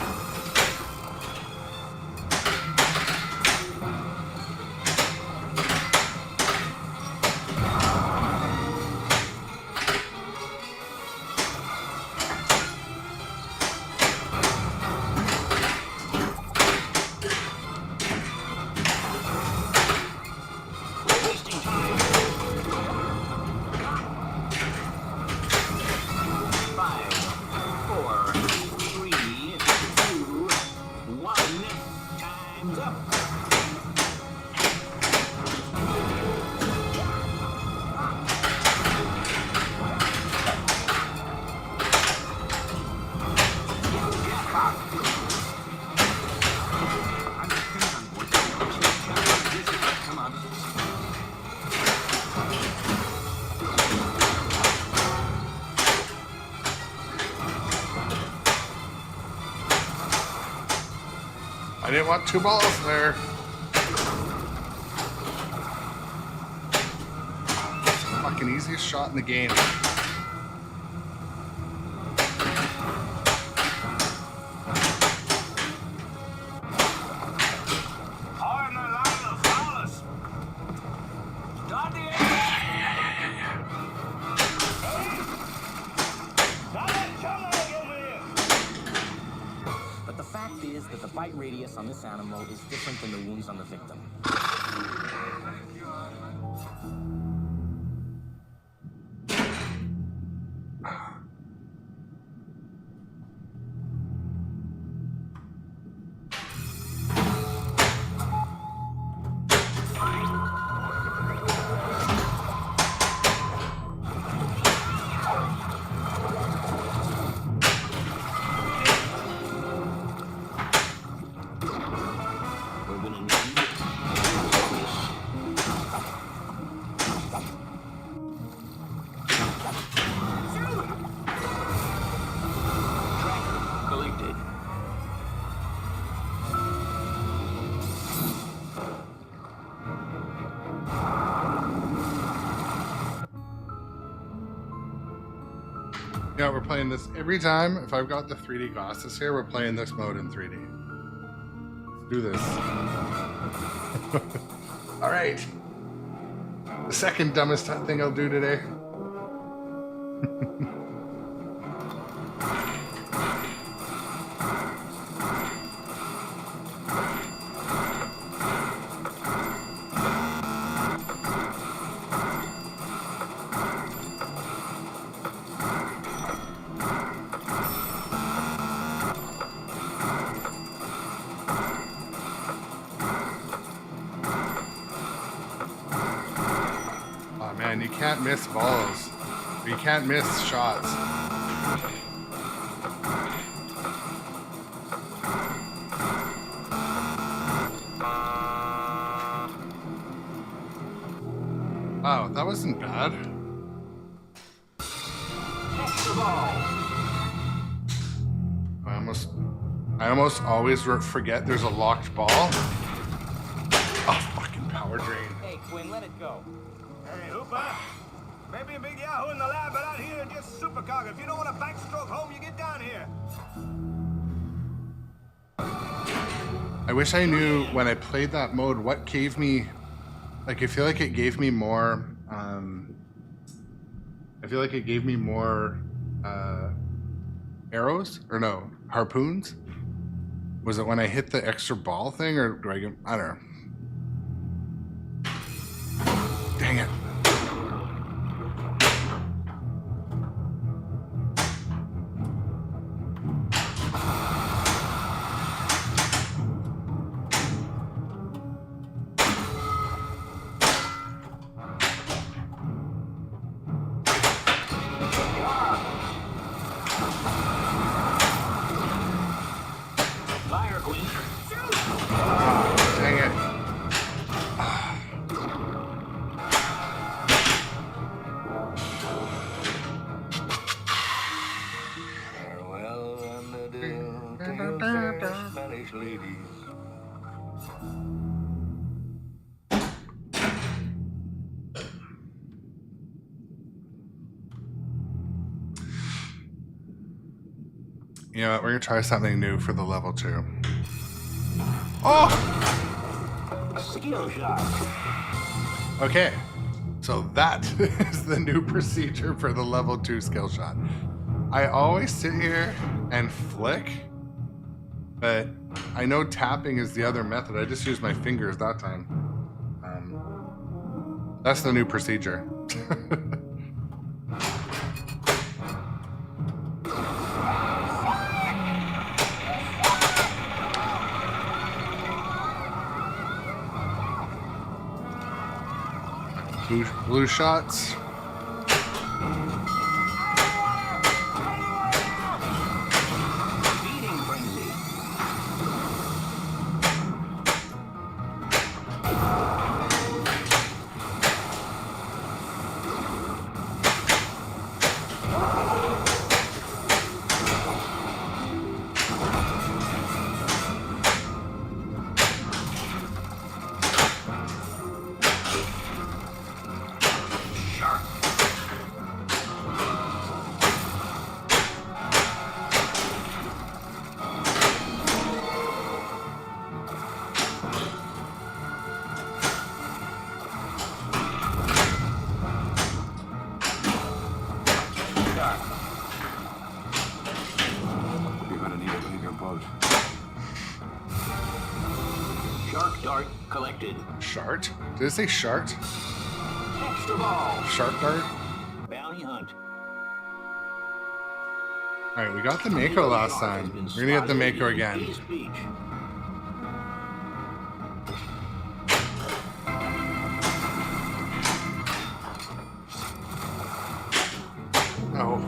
I didn't want 2 balls there. Fucking easiest shot in the game. That the bite radius on this animal is different than the wounds on the victim. Yeah, we're playing this every time. If I've got the 3D glasses here, we're playing this mode in 3D. Let's do this. All right. The second dumbest thing I'll do today. Man, you can't miss balls. You can't miss shots. Wow, that wasn't bad. I almost I almost always forget there's a locked ball. Oh, fucking power drain. Hey, Quinn, let it go. Hey, Hooper. Maybe a big yahoo in the lab, but out here just supercog. If you don't want to backstroke home, you get down here. I wish I knew when I played that mode what gave me, like, I feel like it gave me more, arrows, or no, harpoons? Was it when I hit the extra ball thing, or do I get, I don't know. Dang it. Fire, Queen. Dang it. Farewell and adieu to you fair Spanish ladies. You know what? We're gonna try something new for the level 2. Oh! Skill shot. Okay. So that is the new procedure for the level 2 skill shot. I always sit here and flick, but I know tapping is the other method. I just used my fingers that time. That's the new procedure. Blue shots. Feeding frenzy. You're gonna need a bigger boat. Shark dart collected. Shart? Did it say shart? Extra ball. Shark dart? Bounty hunt. Alright, we got the Mako last time. We're gonna get the Mako again. East Beach. Oh.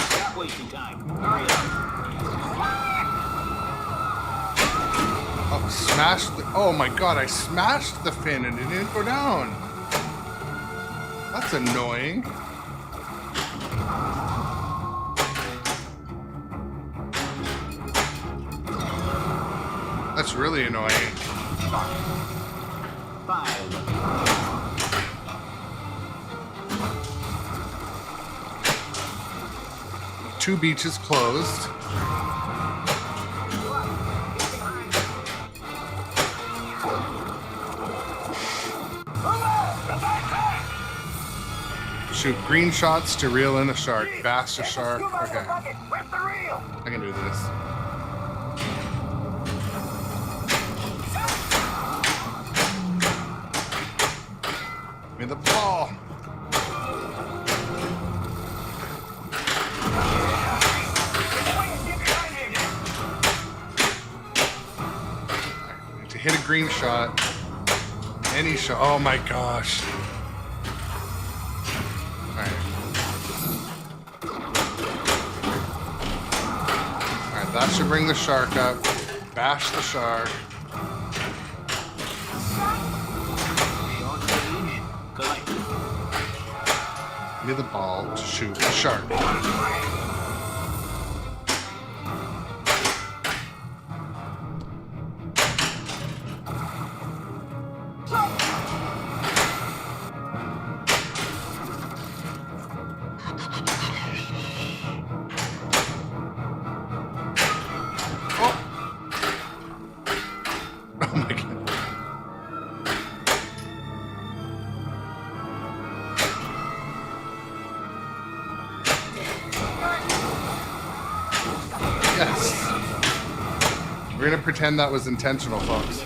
Stop wasting time. Hurry up. Oh, smashed the, oh my god, I smashed the fin and it didn't go down. That's annoying. That's really annoying. 5. 2 beaches closed. Shoot green shots to reel in a shark. Bass to shark. Okay. I can do this. Give me the ball. To hit a green shot. Any shot. Oh my gosh. Alright. should bring the shark up. Bash the shark. Give me the ball to shoot the shark. Oh my god. Yes. We're gonna pretend that was intentional, folks.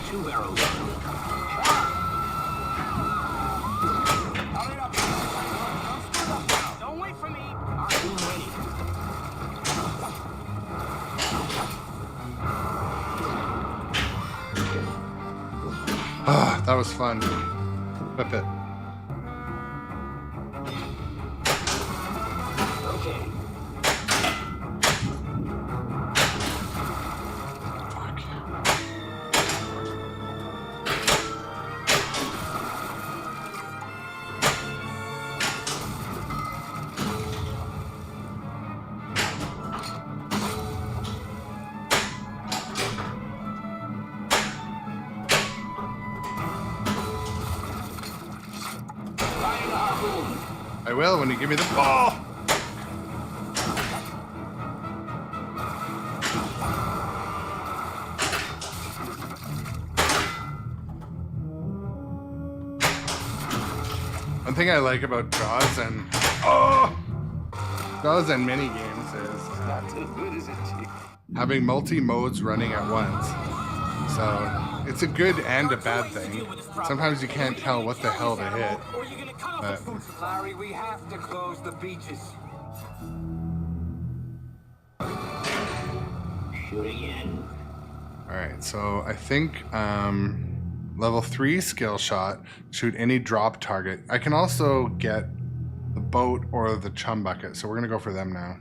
Don't wait for me. I'm ready. Ah, that was fun. Whip it. Okay. I will when you give me the ball. One thing I like about Jaws and mini games is Not too good, is it, Chief? having multi-modes running at once. So it's a good and a bad thing. Sometimes you can't tell what the hell to hit. But Larry, we have to close the beaches. Shoot again. alright, so I think level 3 skill shot, shoot any drop target. I can also get the boat or the chum bucket, so we're gonna go for them now.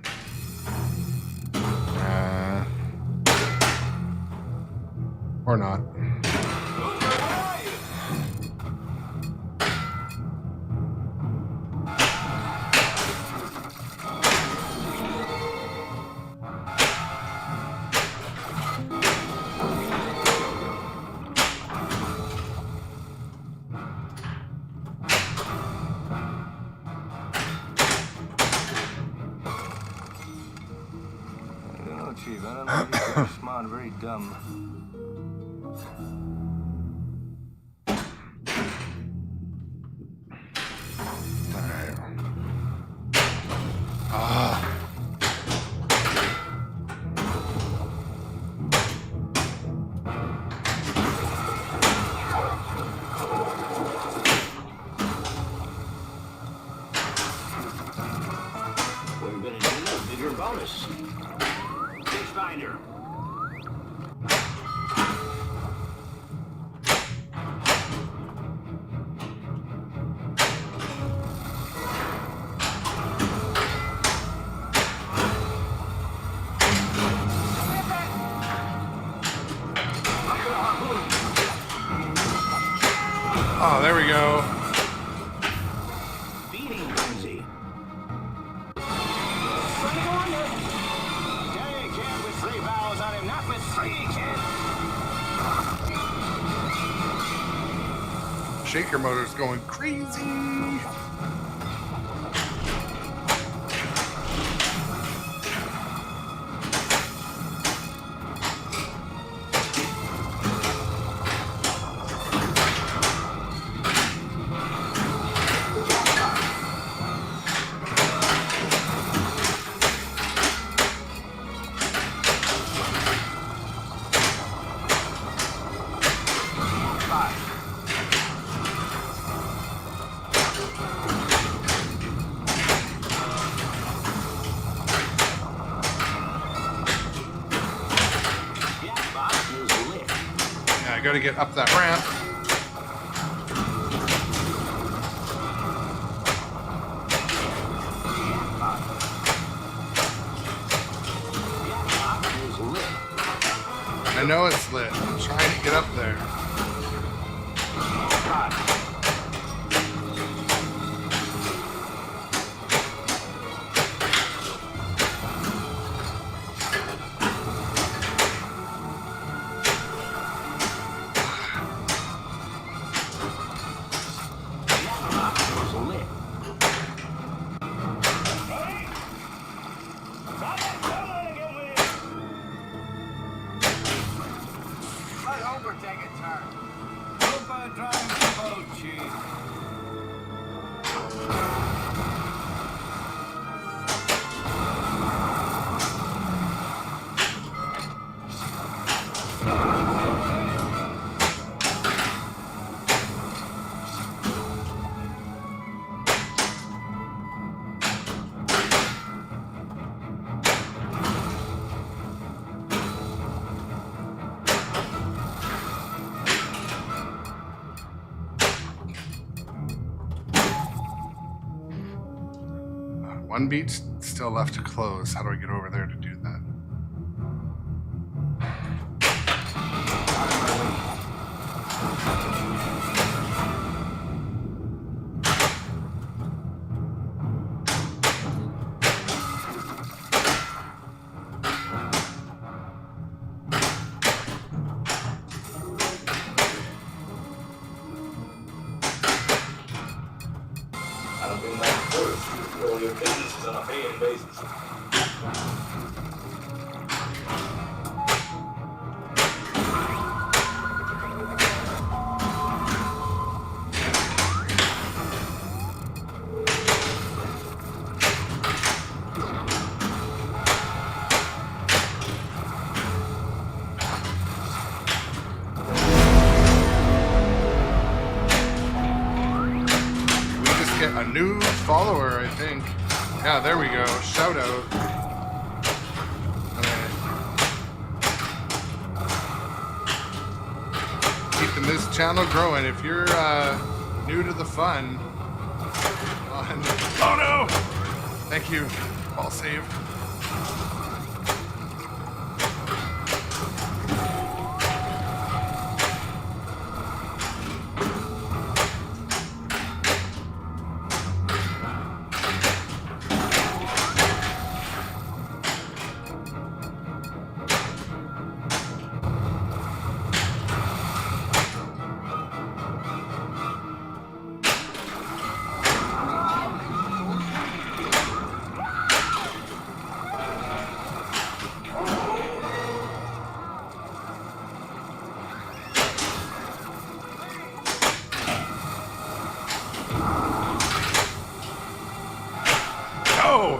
Or not. You know, Chief, I don't know if you're very smart, very dumb. Alright. Ah. We're gonna need a bigger bonus. Fish finder. Oh, there we go. Feeding frenzy. Hey, kid, with 3 vowels on him, not with 3, kid. Shaker motor's going crazy. Yeah, I gotta get up that ramp. I know it's lit. I'm trying to get up there. One beat's still left to close. How do I get over there to do that? I don't think that's first. All your business is on a paying basis. A new follower, I think. Yeah, there we go. Shout out. Keeping this channel growing. If you're new to the fun, oh no! Thank you. Ball save.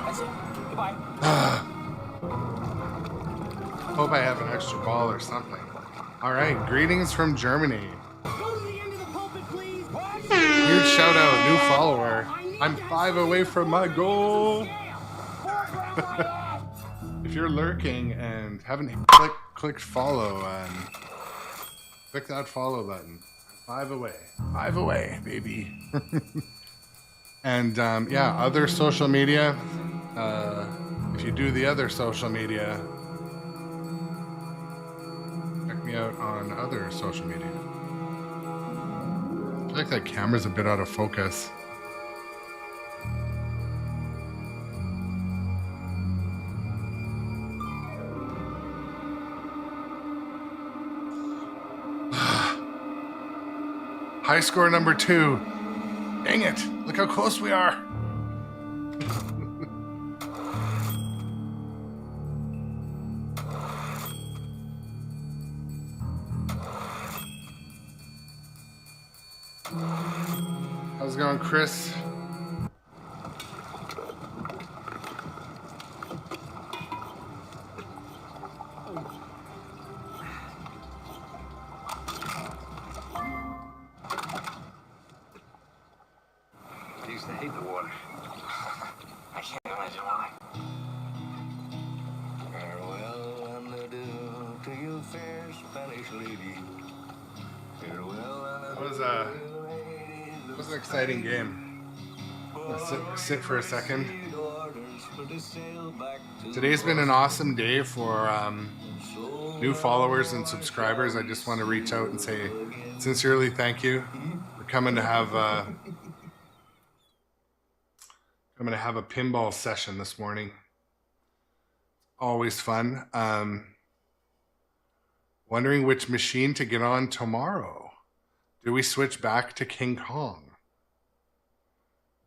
That's it. Goodbye. Hope I have an extra ball or something. All right, greetings from Germany. Go to the end of the pulpit, please. Huge shout out, new follower. I'm 5 away from my goal. If you're lurking and haven't clicked follow, click that follow button. 5 away. 5 away, baby. And yeah, other social media. If you do the other social media, check me out on other social media. I feel like that camera's a bit out of focus. High score number 2. Dang it! Look how close we are. How's it going, Chris? I used to hate the water. I can't imagine why. Farewell and adieu to you, fair Spanish lady. Farewell and adieu. That was an exciting game. Let's sit for a second. but to sail back to Today's been an awesome day for new followers and subscribers. I just want to reach out and say sincerely thank you for coming to have a pinball session this morning. Always fun. Wondering which machine to get on tomorrow. Do we switch back to King Kong?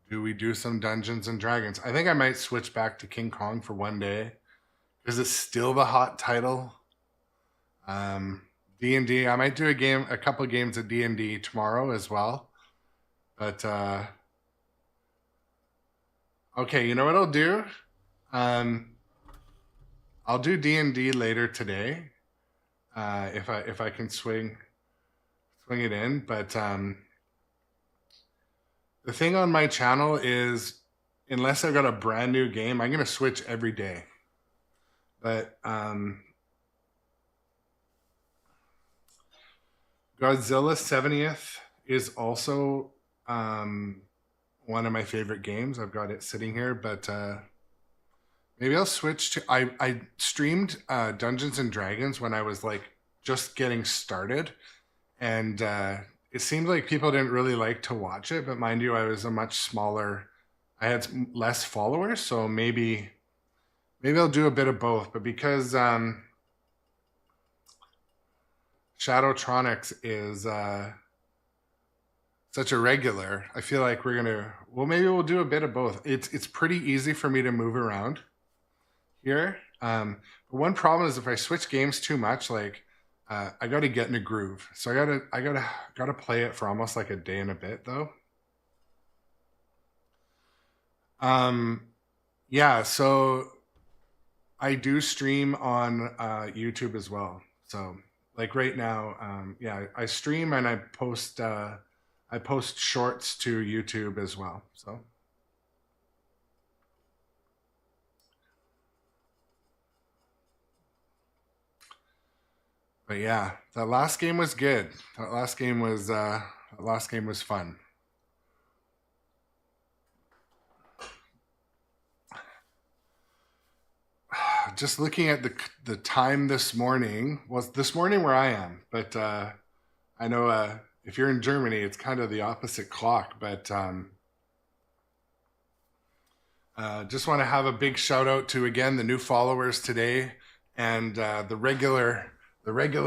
Do we do some Dungeons and Dragons? I think I might switch back to King Kong for one day because it's still the hot title. D&D. I might do a couple of games of D&D tomorrow as well. But okay, you know what I'll do? I'll do D&D later today. If I can swing it in, but the thing on my channel is, unless I've got a brand new game, I'm gonna switch every day. But Godzilla 70th is also one of my favorite games. I've got it sitting here, but maybe I'll switch to. I streamed Dungeons and Dragons when I was like just getting started, and it seemed like people didn't really like to watch it. But mind you, I was a much smaller. I had less followers, so maybe I'll do a bit of both. But because Shadowtronics is such a regular, I feel like maybe we'll do a bit of both. It's pretty easy for me to move around here. But one problem is if I switch games too much, like I got to get in a groove. So I gotta play it for almost like a day and a bit though. Yeah, so I do stream on YouTube as well. So like right now, yeah, I stream and I post shorts to YouTube as well. So but yeah, that last game was good. That last game was fun. Just looking at the time this morning, was this morning where I am, but I know if you're in Germany, it's kind of the opposite clock. But just want to have a big shout out to again the new followers today and the regular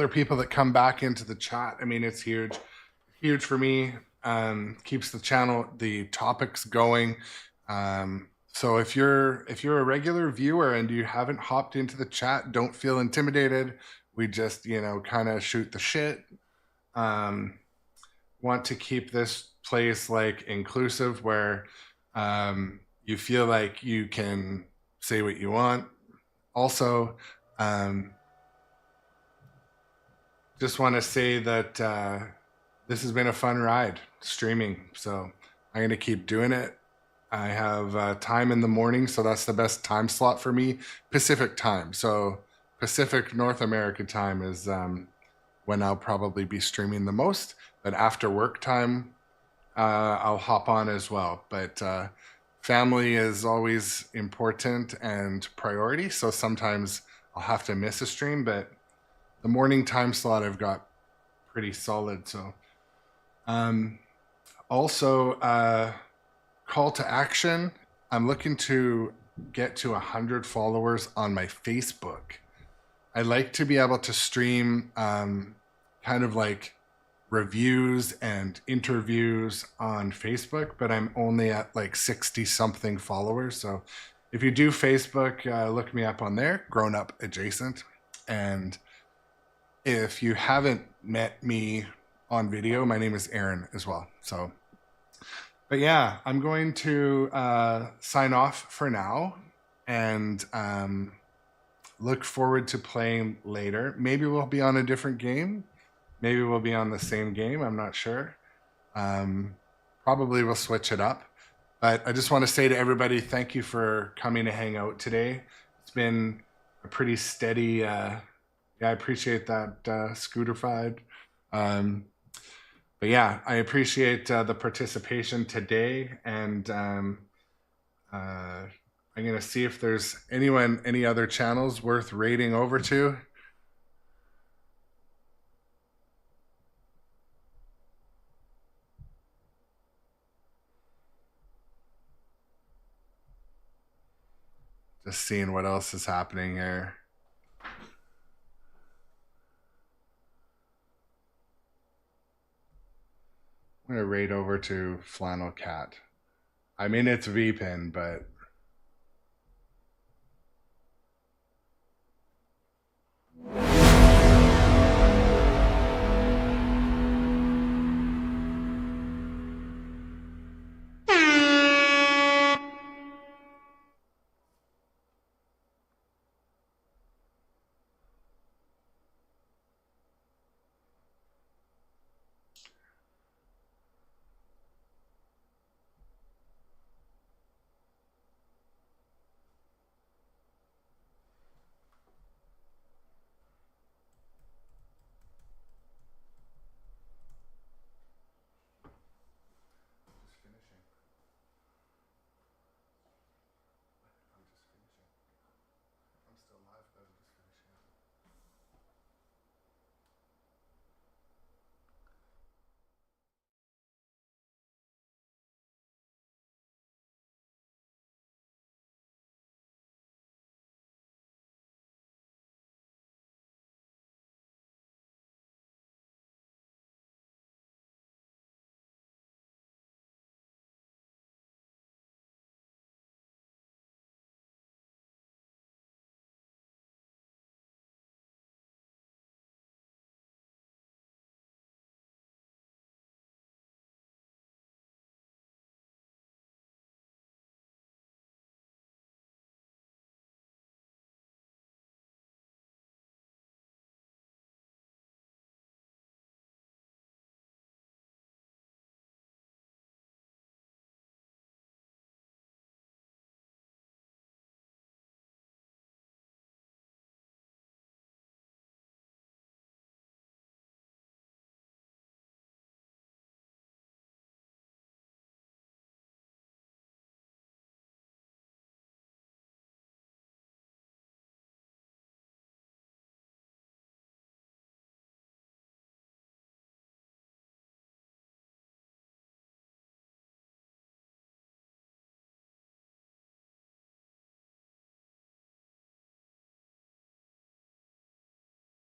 people that come back into the chat. I mean, it's huge for me. Keeps the channel, the topics going. So if you're a regular viewer and you haven't hopped into the chat, don't feel intimidated. We just, kind of shoot the shit. Want to keep this place like inclusive where you feel like you can say what you want. Also, just want to say that this has been a fun ride streaming. So I'm going to keep doing it. I have time in the morning, so that's the best time slot for me. Pacific time. So Pacific North America time is when I'll probably be streaming the most. But after work time, I'll hop on as well. But family is always important and priority. So sometimes I'll have to miss a stream. But the morning time slot I've got pretty solid. So also... call to action. I'm looking to get to 100 followers on my Facebook. I like to be able to stream kind of like reviews and interviews on Facebook, but I'm only at like 60 something followers. So if you do Facebook, look me up on there, Grown Up Adjacent. And if you haven't met me on video, my name is Aaron as well. So but yeah, I'm going to sign off for now and look forward to playing later. Maybe we'll be on a different game. Maybe we'll be on the same game. I'm not sure. Probably we'll switch it up. But I just want to say to everybody, thank you for coming to hang out today. It's been a pretty steady, yeah, I appreciate that, Scooterfied. But yeah, I appreciate the participation today, and I'm going to see if there's any other channels worth raiding over to. Just seeing what else is happening here. I'm going to raid over to Flannel Cat. I mean, it's VPin, but...